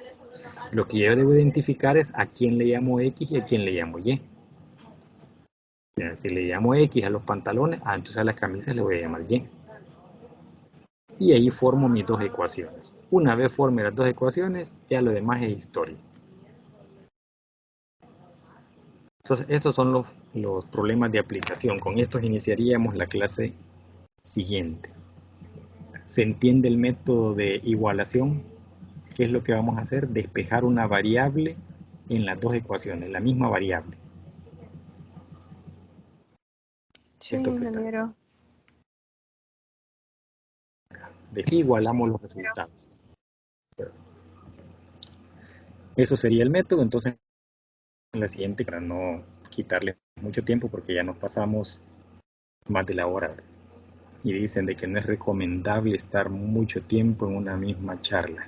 Lo que yo debo identificar es a quién le llamo X y a quién le llamo Y. Si le llamo X a los pantalones, entonces a las camisas le voy a llamar Y. Y ahí formo mis dos ecuaciones. Una vez forme las dos ecuaciones, ya lo demás es historia. Entonces, estos son los problemas de aplicación. Con estos iniciaríamos la clase siguiente. ¿Se entiende el método de igualación? ¿Qué es lo que vamos a hacer? Despejar una variable en las dos ecuaciones, la misma variable. Sí, Esto que está. ingeniero. Igualamos los resultados. Eso sería el método. Entonces, en la siguiente, para no quitarle mucho tiempo, porque ya nos pasamos más de la hora. Y dicen de que no es recomendable estar mucho tiempo en una misma charla.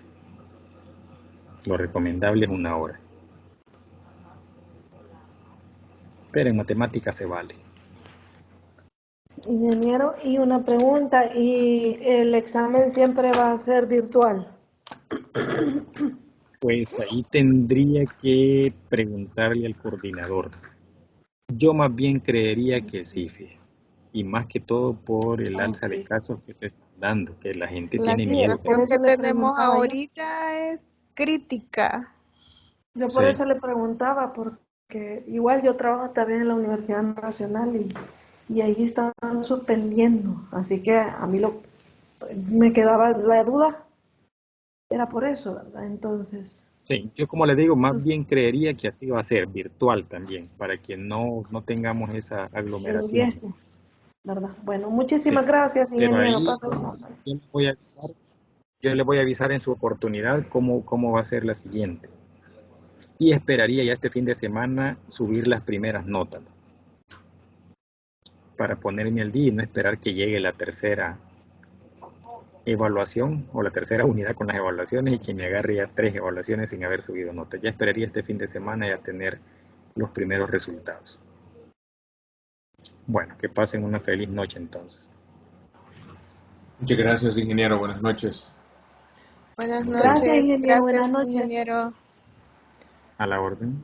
Lo recomendable es 1 hora. Pero en matemáticas se vale. Ingeniero, y una pregunta, ¿y el examen siempre va a ser virtual? Pues ahí tendría que preguntarle al coordinador. Yo más bien creería que sí, fíjese. Y más que todo por el alza de casos que se están dando, que la gente La tiene miedo. situación que le tenemos preguntaba yo. ahorita es crítica. Yo por Sí. eso le preguntaba, porque igual yo trabajo también en la Universidad Nacional y ahí están suspendiendo, así que a mí me quedaba la duda, era por eso, ¿verdad? Entonces, Sí, yo como le digo, más bien creería que así va a ser, virtual también, para que no tengamos esa el aglomeración. riesgo, ¿verdad? Bueno, muchísimas Sí. gracias, Pero ingeniero. ahí yo le voy a avisar en su oportunidad cómo va a ser la siguiente. Y esperaría ya este fin de semana subir las primeras notas para ponerme al día y no esperar que llegue la tercera evaluación o la tercera unidad con las evaluaciones y que me agarre ya 3 evaluaciones sin haber subido notas. Ya esperaría este fin de semana ya tener los primeros resultados. Bueno, que pasen una feliz noche entonces. Muchas gracias, ingeniero. Buenas noches. Buenas Muchas Gracias, noches. ingeniero. Gracias, Buenas noches. ingeniero. A la orden.